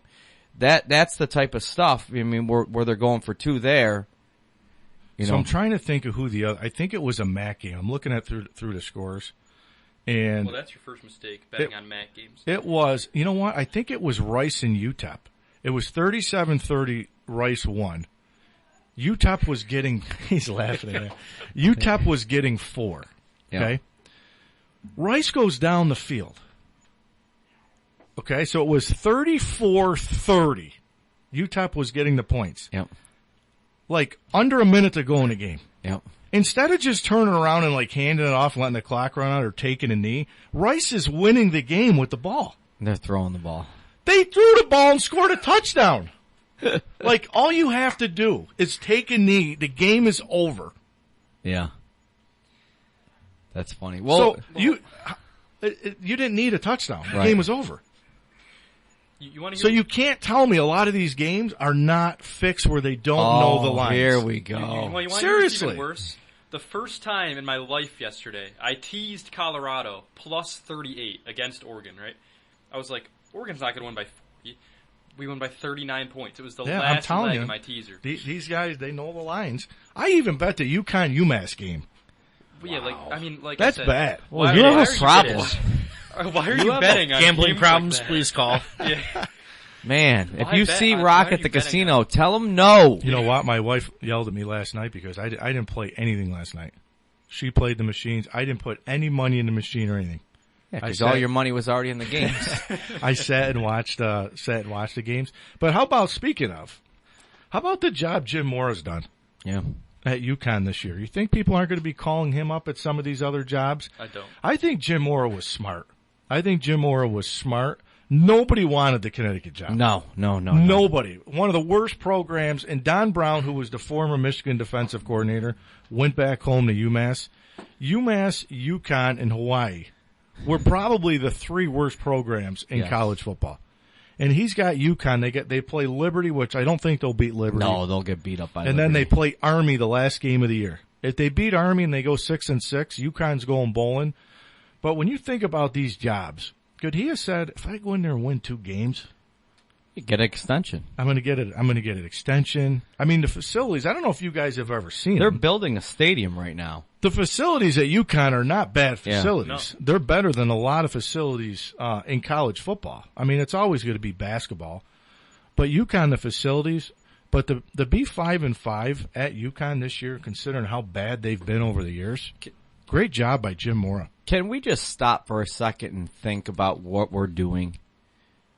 Speaker 11: That's the type of stuff. I mean, where they're going for 2 there.
Speaker 10: So I'm trying to think of who the other. I think it was a MAC game. I'm looking at through the scores, and
Speaker 12: that's your first mistake betting on MAC games.
Speaker 10: It was. You know what? I think it was Rice and UTEP. It was 37-30. Rice won. UTEP was getting. He's laughing at that. UTEP was getting 4. Okay. Yep. Rice goes down the field. Okay, so it was 34-30. UTEP was getting the points.
Speaker 11: Yep.
Speaker 10: Under a minute to go in the game.
Speaker 11: Yep.
Speaker 10: Instead of just turning around and like handing it off and letting the clock run out or taking a knee, Rice is winning the game with the ball.
Speaker 11: They're throwing the ball.
Speaker 10: They threw the ball and scored a touchdown. Like, all you have to do is take a knee. The game is over.
Speaker 11: Yeah. That's funny. Well,
Speaker 10: so you didn't need a touchdown. The
Speaker 11: Right.
Speaker 10: game was over.
Speaker 12: You want to
Speaker 10: So you can't tell me a lot of these games are not fixed where they don't know the lines.
Speaker 11: Here we go.
Speaker 12: Well, you want
Speaker 10: Seriously.
Speaker 12: even worse? The first time in my life yesterday, I teased Colorado plus 38 against Oregon, right? I was like, Oregon's not going to win by 40. We won by 39 points. It was the
Speaker 10: I'm
Speaker 12: last
Speaker 10: telling
Speaker 12: leg
Speaker 10: you,
Speaker 12: of my teaser.
Speaker 10: These guys, they know the lines. I even bet the UConn-UMass game.
Speaker 12: Yeah, like, I mean, like
Speaker 10: That's
Speaker 12: I said,
Speaker 10: bad.
Speaker 12: Why,
Speaker 10: You
Speaker 12: why
Speaker 10: have
Speaker 12: are
Speaker 10: a
Speaker 12: you
Speaker 10: problem.
Speaker 12: betting? Why are
Speaker 21: You
Speaker 12: you
Speaker 21: have
Speaker 12: betting on
Speaker 21: gambling
Speaker 12: games
Speaker 21: problems,
Speaker 12: like that?
Speaker 21: please call.
Speaker 12: Yeah.
Speaker 11: Man, if
Speaker 12: Why
Speaker 11: you
Speaker 12: bet
Speaker 11: see
Speaker 12: on-
Speaker 11: Rock
Speaker 12: why are
Speaker 11: at the
Speaker 12: you betting
Speaker 11: casino, tell him no.
Speaker 10: You know what? My wife yelled at me last night because I didn't play anything last night. She played the machines. I didn't put any money in the machine or anything.
Speaker 11: Yeah, because all your money was already in the games.
Speaker 10: I sat and watched the games. But how about, speaking of, how about the job Jim Mora's done?
Speaker 11: Yeah.
Speaker 10: At UConn this year. You think people aren't going to be calling him up at some of these other jobs?
Speaker 12: I don't.
Speaker 10: I think Jim Mora was smart. Nobody wanted the Connecticut job.
Speaker 11: No.
Speaker 10: Nobody. One of the worst programs. And Don Brown, who was the former Michigan defensive coordinator, went back home to UMass. UMass, UConn, and Hawaii were probably the three worst programs in college football. And he's got UConn. They play Liberty, which I don't think they'll beat Liberty.
Speaker 11: No, they'll get beat up by
Speaker 10: And
Speaker 11: Liberty.
Speaker 10: then they play Army the last game of the year. If they beat Army and they go 6-6, UConn's going bowling. But when you think about these jobs, could he have said, if I go in there and win 2 games,
Speaker 11: you get an extension.
Speaker 10: I'm going to get an extension. I mean, the facilities, I don't know if you guys have ever seen
Speaker 11: They're
Speaker 10: them.
Speaker 11: building a stadium right now.
Speaker 10: The facilities at UConn are not bad
Speaker 11: Yeah.
Speaker 10: facilities. They're better than a lot of facilities in college football. I mean, it's always going to be basketball. But UConn, the facilities, but the be 5-5 at UConn this year, considering how bad they've been over the years, great job by Jim Mora.
Speaker 11: Can we just stop for a second and think about what we're doing?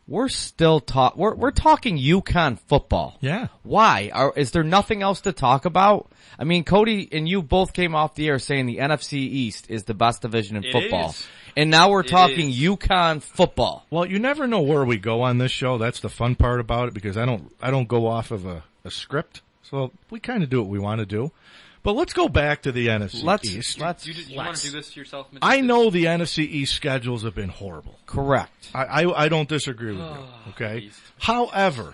Speaker 11: We're still we're talking UConn football.
Speaker 10: Yeah.
Speaker 11: Why? Is there nothing else to talk about? I mean, Cody and you both came off the air saying the NFC East is the best division in football.
Speaker 12: Is.
Speaker 11: And now we're
Speaker 12: It
Speaker 11: talking
Speaker 12: is.
Speaker 11: UConn football.
Speaker 10: Well, you never know where we go on this show. That's the fun part about it, because I don't go off of a script. So we kind of do what we want to do. But let's go back to the NFC East.
Speaker 12: You want to do this yourself, Mitch?
Speaker 10: I know the NFC East schedules have been horrible.
Speaker 11: Correct.
Speaker 10: I don't disagree with you. Okay. However,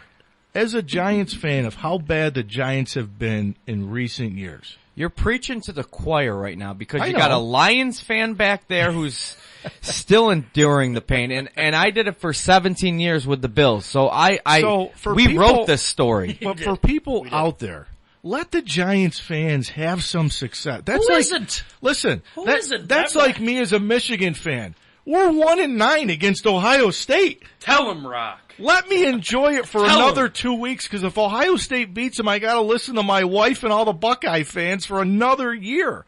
Speaker 10: as a Giants fan of how bad the Giants have been in recent years,
Speaker 11: You're preaching to the choir right now because
Speaker 10: I
Speaker 11: you got
Speaker 10: know.
Speaker 11: a Lions fan back there who's still enduring the pain, and I did it for 17 years with the Bills. So we wrote this story.
Speaker 10: But for people out there, let the Giants fans have some success. That's
Speaker 21: Who
Speaker 10: like,
Speaker 21: isn't?
Speaker 10: Listen,
Speaker 21: Who
Speaker 10: that-
Speaker 21: isn't?
Speaker 10: that's
Speaker 21: That-
Speaker 10: like me as a Michigan fan. We're 1-9 against Ohio State.
Speaker 12: Tell him, Rock.
Speaker 10: Let me enjoy it for
Speaker 12: Tell
Speaker 10: another
Speaker 12: him.
Speaker 10: 2 weeks, because if Ohio State beats them, I got to listen to my wife and all the Buckeye fans for another year.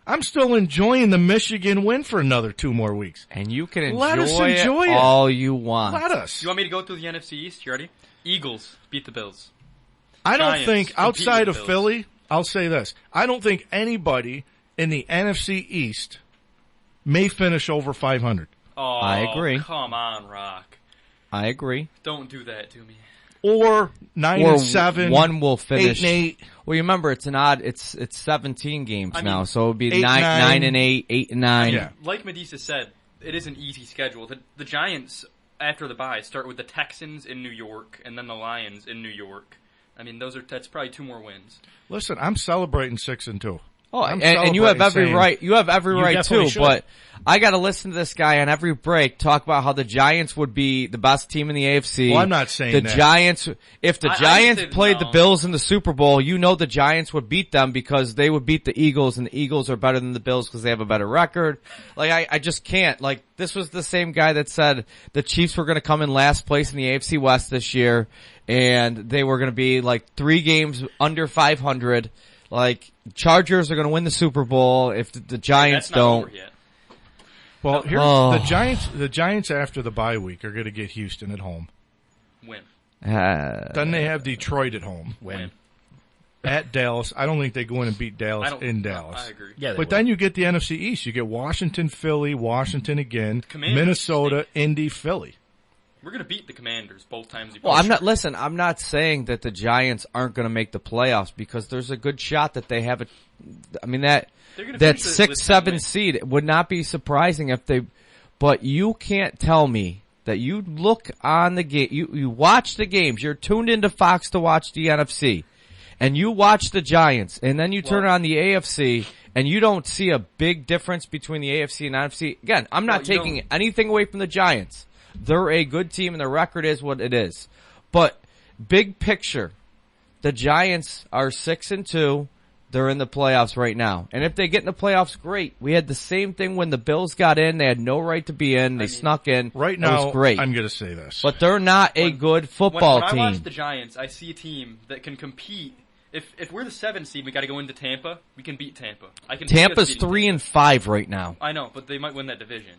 Speaker 10: I'm still enjoying the Michigan win for another 2 more weeks.
Speaker 11: And you can
Speaker 10: Let us
Speaker 11: enjoy
Speaker 10: enjoy
Speaker 11: it
Speaker 10: it.
Speaker 11: all you want.
Speaker 10: Let us.
Speaker 12: You want me to go through the NFC East? You ready? Eagles beat the Bills.
Speaker 10: I don't
Speaker 12: Giants
Speaker 10: think,
Speaker 12: compete
Speaker 10: outside
Speaker 12: with
Speaker 10: of
Speaker 12: the Bills.
Speaker 10: Philly, I'll say this. I don't think anybody in the NFC East may finish over 500.
Speaker 12: Oh,
Speaker 11: I agree.
Speaker 12: Come on, Rock.
Speaker 11: I agree.
Speaker 12: Don't do that to me.
Speaker 10: Or 9-7.
Speaker 11: One will finish
Speaker 10: 8-8.
Speaker 11: Well, you remember it's 17 games
Speaker 12: I
Speaker 11: now,
Speaker 12: mean,
Speaker 11: so it would be
Speaker 10: 8-9.
Speaker 11: 9-8, 8-9.
Speaker 10: Yeah.
Speaker 12: Like Medisa said, it is an easy schedule. The Giants, after the bye, start with the Texans in New York and then the Lions in New York. I mean, that's probably 2 more wins.
Speaker 10: Listen, I'm celebrating 6-2.
Speaker 11: Oh,
Speaker 10: I'm
Speaker 11: and you have
Speaker 10: celebrating
Speaker 11: every
Speaker 10: saying-
Speaker 11: right. You have every
Speaker 21: You
Speaker 11: right
Speaker 21: definitely
Speaker 11: too.
Speaker 21: should.
Speaker 11: But I got to listen to this guy on every break talk about how the Giants would be the best team in the AFC.
Speaker 10: Well, I'm not saying
Speaker 11: the
Speaker 10: that.
Speaker 11: Giants. If the
Speaker 12: I
Speaker 11: Giants
Speaker 12: said
Speaker 11: played
Speaker 12: no.
Speaker 11: the Bills in the Super Bowl, you know the Giants would beat them because they would beat the Eagles, and the Eagles are better than the Bills because they have a better record. Like I just can't. Like this was the same guy that said the Chiefs were going to come in last place in the AFC West this year, and they were going to be like 3 games under 500. Like, Chargers are going to win the Super Bowl if the Giants
Speaker 12: That's not
Speaker 11: don't.
Speaker 12: over yet.
Speaker 10: Well, here's
Speaker 11: Oh.
Speaker 10: the Giants after the bye week are going to get Houston at home.
Speaker 12: Win.
Speaker 10: Then they have Detroit at home.
Speaker 12: Win.
Speaker 10: at Dallas. I don't think they go in and beat Dallas in Dallas.
Speaker 12: I agree.
Speaker 21: Yeah,
Speaker 10: but then you get the NFC East. You get Washington, Philly, Washington again, Minnesota, Indy, Philly.
Speaker 12: We're going to beat the Commanders both times.
Speaker 11: Well, I'm not saying that the Giants aren't going to make the playoffs because there's a good shot that they have that 6-7 seed. It would not be surprising if they, but you can't tell me that you look on the game, you watch the games, you're tuned into Fox to watch the NFC, and you watch the Giants, and then you turn on the AFC, and you don't see a big difference between the AFC and NFC. Again, I'm not taking anything away from the Giants. They're a good team, and their record is what it is. But big picture, the Giants are 6-2. They're in the playoffs right now. And if they get in the playoffs, great. We had the same thing when the Bills got in. They had no right to be in. They snuck in.
Speaker 10: Right now,
Speaker 11: it was great.
Speaker 10: I'm going to say this.
Speaker 11: But they're not a good football team.
Speaker 12: When I watch the Giants, I see a team that can compete. If we're the 7th seed, we got to go into Tampa. We can beat Tampa.
Speaker 11: Tampa's 3-5 right now.
Speaker 12: I know, but they might win that division.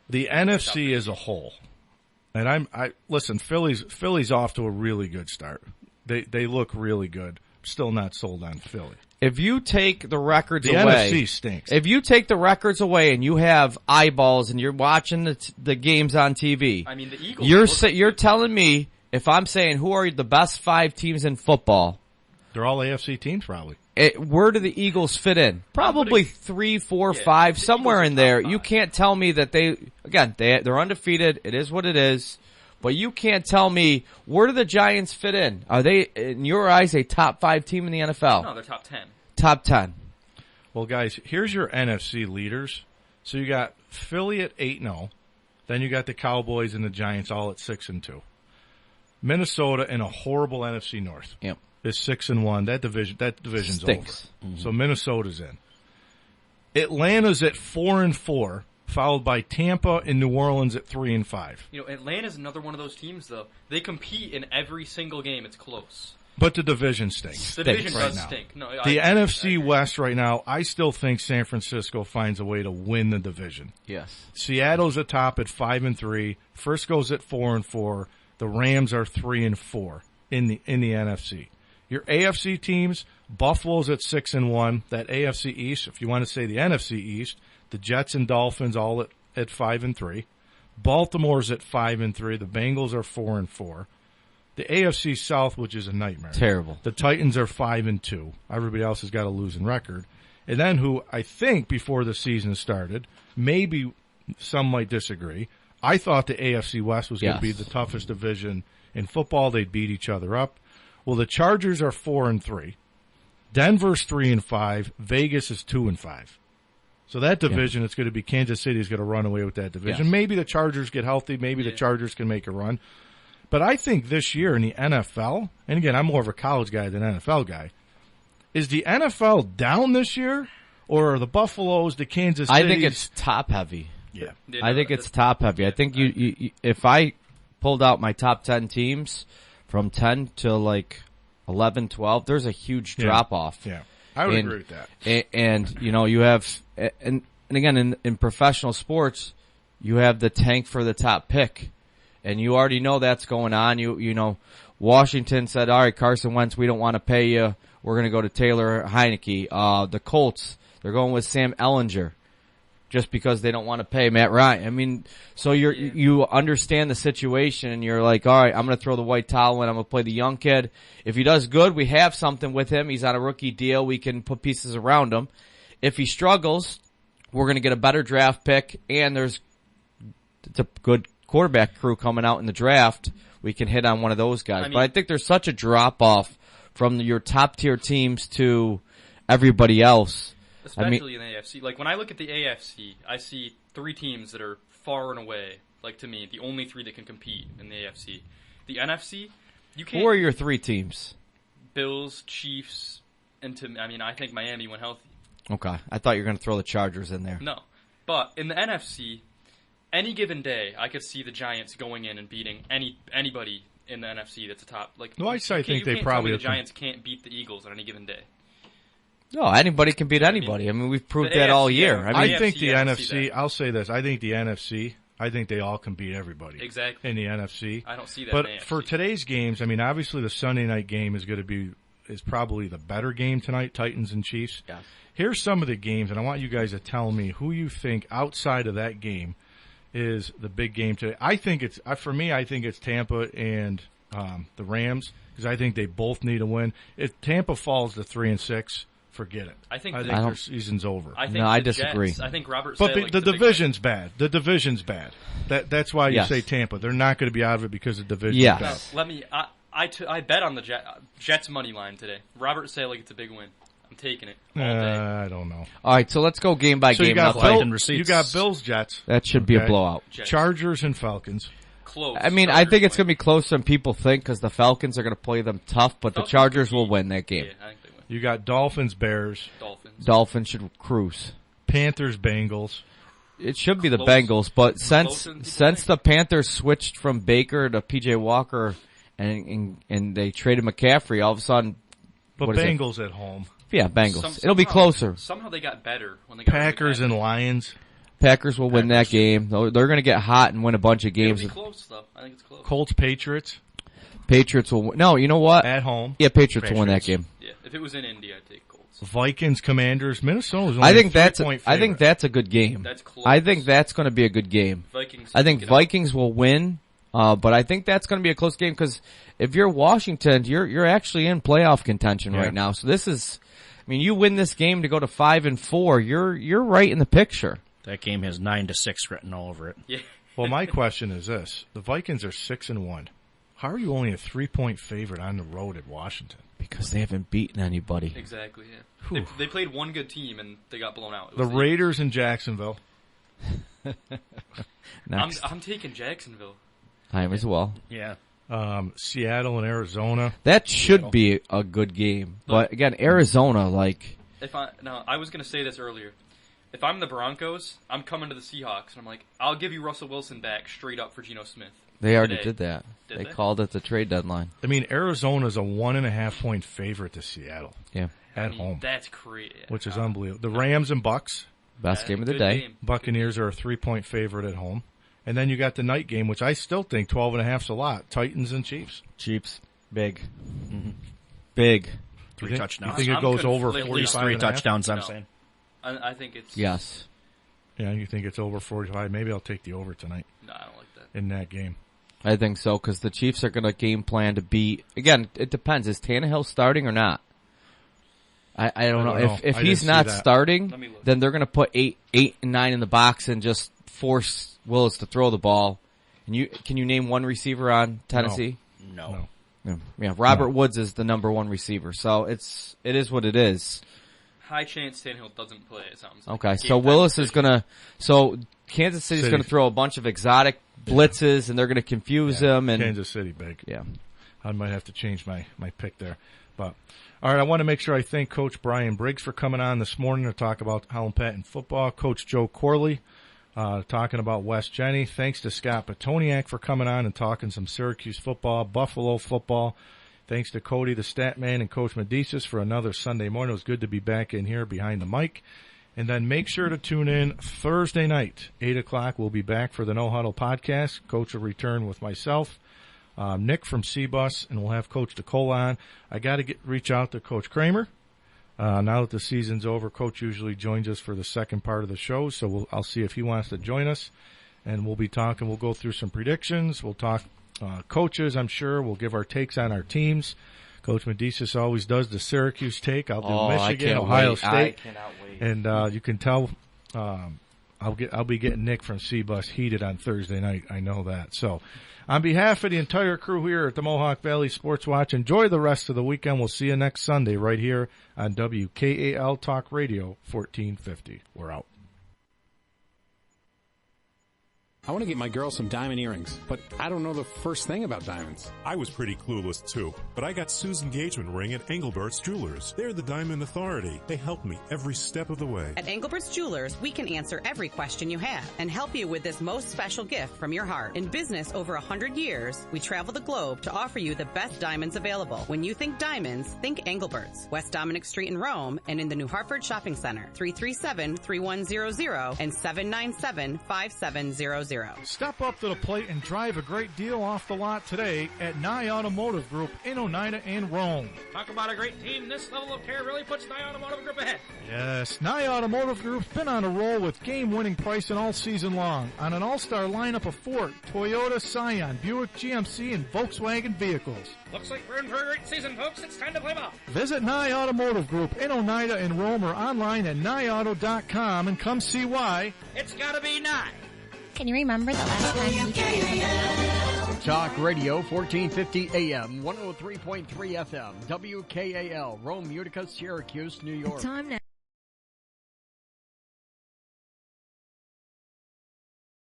Speaker 10: The NFC as a whole, and listen. Philly's off to a really good start. They look really good. Still not sold on Philly.
Speaker 11: If you take the records
Speaker 10: away, the NFC stinks.
Speaker 11: If you take the records away and you have eyeballs and you're watching the games on TV,
Speaker 12: I mean the Eagles.
Speaker 11: You're telling me if I'm saying who are the best 5 teams in football.
Speaker 10: They're all AFC teams, probably.
Speaker 11: Where do the Eagles fit in? Probably 3, 4, 5, somewhere in there. You can't tell me that they're undefeated. It is what it is. But you can't tell me, where do the Giants fit in? Are they, in your eyes, a top 5 team in the NFL?
Speaker 12: No, they're top 10.
Speaker 11: Top 10.
Speaker 10: Well, guys, here's your NFC leaders. So you got Philly at 8-0. Then you got the Cowboys and the Giants all at 6-2. Minnesota in a horrible NFC North.
Speaker 11: Yep.
Speaker 10: Is 6-1. That division's
Speaker 11: stinks.
Speaker 10: Over. Mm-hmm. So Minnesota's in. Atlanta's at 4-4, followed by Tampa and New Orleans at 3-5.
Speaker 12: Atlanta's another one of those teams, though. They compete in every single game. It's close.
Speaker 10: But the division stinks.
Speaker 12: The division does stink. No,
Speaker 10: the NFC West right now, I still think San Francisco finds a way to win the division.
Speaker 11: Yes.
Speaker 10: Seattle's atop at 5-3. Frisco's at 4-4. The Rams are 3-4 in the NFC. Your AFC teams, Buffalo's at 6-1. That AFC East, if you want to say the NFC East, the Jets and Dolphins all at 5-3. Baltimore's at 5-3. The Bengals are 4-4. The AFC South, which is a nightmare.
Speaker 11: Terrible.
Speaker 10: The Titans are 5-2. Everybody else has got a losing record. And then who I think before the season started, maybe some might disagree, I thought the AFC West was going to be the toughest division in football. They'd beat each other up. Well, the Chargers are 4-3. Denver's 3-5. Vegas is 2-5. So that division, it's going to be Kansas City is going to run away with that division.
Speaker 11: Yes.
Speaker 10: Maybe the Chargers get healthy. Maybe the Chargers can make a run. But I think this year in the NFL, and again, I'm more of a college guy than an NFL guy, is the NFL down this year, or are the Buffaloes, the Kansas City?
Speaker 11: I think it's top heavy.
Speaker 10: Yeah.
Speaker 11: I think it's top heavy. I think you if I pulled out my top 10 teams from 10 to like 11, 12, there's a huge drop off.
Speaker 10: Yeah. I would agree with that.
Speaker 11: And you have, and again, in professional sports, you have the tank for the top pick. And you already know that's going on. You know, Washington said, all right, Carson Wentz, we don't want to pay you. We're going to go to Taylor Heineke. The Colts, they're going with Sam Ehlinger just because they don't want to pay Matt Ryan. I mean, so you understand the situation and you're like, all right, I'm going to throw the white towel in. I'm going to play the young kid. If he does good, we have something with him. He's on a rookie deal. We can put pieces around him. If he struggles, we're going to get a better draft pick and it's a good quarterback crew coming out in the draft. We can hit on one of those guys. But I think there's such a drop off from your top tier teams to everybody else.
Speaker 12: Especially in the AFC. Like when I look at the AFC, I see 3 teams that are far and away, like to me, the only 3 that can compete in the AFC. The NFC, you can't.
Speaker 11: Who are your 3 teams?
Speaker 12: Bills, Chiefs, and I think Miami when healthy.
Speaker 11: Okay. I thought you were going to throw the Chargers in there.
Speaker 12: No. But in the NFC, any given day, I could see the Giants going in and beating anybody in the NFC that's a top. Like,
Speaker 10: no, I think they probably.
Speaker 12: The Giants can't beat the Eagles on any given day.
Speaker 11: No, anybody can beat anybody. I mean, we've proved that all year.
Speaker 10: I think the NFC. I'll say this. I think the NFC. I think they all can beat everybody.
Speaker 12: Exactly.
Speaker 10: In the NFC.
Speaker 12: I don't see that.
Speaker 10: But
Speaker 12: in the
Speaker 10: for today's games, I mean, obviously the Sunday night game is going to be is probably the better game tonight, Titans and Chiefs.
Speaker 21: Yeah.
Speaker 10: Here's some of the games, and I want you guys to tell me who you think outside of that game is the big game today. I think it's Tampa and the Rams, because I think they both need a win. If Tampa falls to 3-6, forget it.
Speaker 12: I think
Speaker 10: their season's over.
Speaker 11: I disagree.
Speaker 12: Jets, I think Robert.
Speaker 10: But
Speaker 12: said,
Speaker 10: the division's bad. The division's bad. That's why you say Tampa. They're not going to be out of it because the division's bad.
Speaker 12: No, let me. I bet on the Jets money line today. Robert said like it's a big win. I'm taking it all day.
Speaker 10: I don't know.
Speaker 11: All right, so let's go game by game.
Speaker 10: You got Bills, Jets.
Speaker 11: That should be a blowout.
Speaker 12: Jets.
Speaker 10: Chargers and Falcons.
Speaker 12: Close.
Speaker 11: I mean, I think it's going to be closer than people think because the Falcons are going to play them tough, but the Chargers will win that game.
Speaker 12: Yeah, I think they win.
Speaker 10: You got Dolphins, Bears.
Speaker 11: Dolphins should cruise.
Speaker 10: Panthers, Bengals.
Speaker 11: It should be the Bengals, but since the Panthers switched from Baker to P.J. Walker and they traded McCaffrey, all of a sudden.
Speaker 10: But Bengals at home.
Speaker 11: Yeah, Bengals. It'll be closer.
Speaker 12: Somehow they got better when they got
Speaker 10: Packers and Lions.
Speaker 11: Packers will win that game. They're going to get hot and win a bunch of games.
Speaker 12: It'll be close, though. I think it's close.
Speaker 10: Colts, Patriots.
Speaker 11: Patriots will win. No, you know what?
Speaker 10: At home.
Speaker 11: Yeah, Patriots will win that game.
Speaker 12: Yeah, if it was in Indy, I'd take Colts.
Speaker 10: Vikings, Commanders, Minnesota's only
Speaker 11: I think that's a good game.
Speaker 12: That's close.
Speaker 11: I think that's going to be a good game. I think Vikings will win, but I think that's going to be a close game because if you're Washington, you're actually in playoff contention right now. So this is, I mean, you win this game to go to 5-4, you're right in the picture.
Speaker 21: That game has 9-6 written all over it.
Speaker 12: Yeah.
Speaker 10: Well, my question is this: the Vikings are 6-1. How are you only a 3-point favorite on the road at Washington?
Speaker 11: Because they haven't beaten anybody.
Speaker 12: Exactly. Yeah. They played one good team and they got blown out.
Speaker 10: The Raiders in Jacksonville.
Speaker 11: Next.
Speaker 12: I'm taking Jacksonville.
Speaker 11: I am as well.
Speaker 21: Yeah.
Speaker 10: Seattle and Arizona.
Speaker 11: That should be a good game. But again, Arizona, like.
Speaker 12: I was going to say this earlier. If I'm the Broncos, I'm coming to the Seahawks, and I'm like, I'll give you Russell Wilson back straight up for Geno Smith.
Speaker 11: They already did that. They called it the trade deadline.
Speaker 10: I mean, Arizona's a 1.5-point favorite to Seattle.
Speaker 11: Yeah.
Speaker 10: At home.
Speaker 12: That's crazy.
Speaker 10: Which is unbelievable. The Rams and Bucks.
Speaker 11: Best game of the day.
Speaker 12: Game.
Speaker 10: Buccaneers are a 3-point favorite at home. And then you got the night game, which I still think 12.5's a lot. Titans and Chiefs.
Speaker 11: Chiefs. Big. Mm-hmm. Big.
Speaker 21: 3 touchdowns.
Speaker 10: You think it goes over 45?
Speaker 21: At least 3 touchdowns, I'm saying.
Speaker 12: I think it's...
Speaker 11: Yes.
Speaker 10: Yeah, you think it's over 45? Maybe I'll take the over tonight.
Speaker 12: No, I don't like that.
Speaker 10: In that game.
Speaker 11: I think so, because the Chiefs are going to game plan to beat... Again, it depends. Is Tannehill starting or not? I don't know. If he's not starting, then they're going to put 8 and 9 in the box and just force Willis to throw the ball. And can you name one receiver on Tennessee?
Speaker 21: No.
Speaker 11: Yeah, Robert Woods is the number 1 receiver, so it is what it is.
Speaker 12: High chance Tannehill doesn't play, it sounds like.
Speaker 11: Okay, so Willis is going to... So Kansas City's going to throw a bunch of exotic blitzes, and they're going to confuse them. And
Speaker 10: Kansas City big.
Speaker 11: Yeah.
Speaker 10: I might have to change my pick there. But all right, I want to make sure I thank Coach Brian Briggs for coming on this morning to talk about Howland Patton football. Coach Joe Corley talking about West Jenny. Thanks to Scott Pitoniak for coming on and talking some Syracuse football, Buffalo football. Thanks to Cody, the stat man, and Coach Medicis for another Sunday morning. It was good to be back in here behind the mic. And then make sure to tune in Thursday night, 8 o'clock. We'll be back for the No Huddle podcast. Coach will return with myself, Nick from C-Bus, and we'll have Coach DeCola on. I got to reach out to Coach Kramer. Now that the season's over, Coach usually joins us for the second part of the show, so I'll see if he wants to join us. And we'll be talking. We'll go through some predictions. We'll talk coaches, I'm sure. We'll give our takes on our teams. Coach Medicis always does the Syracuse take. I'll do Michigan, Ohio State.
Speaker 11: I cannot wait.
Speaker 10: And you can tell I'll be getting Nick from C-Bus heated on Thursday night. I know that. So on behalf of the entire crew here at the Mohawk Valley Sports Watch, enjoy the rest of the weekend. We'll see you next Sunday right here on WKAL Talk Radio 1450. We're out.
Speaker 3: I want to get my girl some diamond earrings, but I don't know the first thing about diamonds.
Speaker 22: I was pretty clueless too, but I got Sue's engagement ring at Engelbert's Jewelers. They're the diamond authority. They helped me every step of the way.
Speaker 23: At Engelbert's Jewelers, we can answer every question you have and help you with this most special gift from your heart. In business over 100 years, we travel the globe to offer you the best diamonds available. When you think diamonds, think Engelbert's. West Dominic Street in Rome and in the New Hartford Shopping Center. 337-3100 and 797-5700.
Speaker 4: Step up to the plate and drive a great deal off the lot today at Nye Automotive Group in Oneida and Rome.
Speaker 21: Talk about a great team. This level of care really puts Nye Automotive Group ahead.
Speaker 4: Yes, Nye Automotive Group's been on a roll with game-winning pricing all season long on an all-star lineup of Ford, Toyota, Scion, Buick, GMC, and Volkswagen vehicles.
Speaker 21: Looks like we're in for a great season, folks. It's time to play ball.
Speaker 4: Visit Nye Automotive Group in Oneida and Rome or online at nyeauto.com and come see why.
Speaker 21: It's gotta be Nye.
Speaker 6: Can you remember the last time you
Speaker 16: Talk Radio 1450 AM, 103.3 FM, WKAL, Rome, Utica, Syracuse, New York.
Speaker 6: Time now.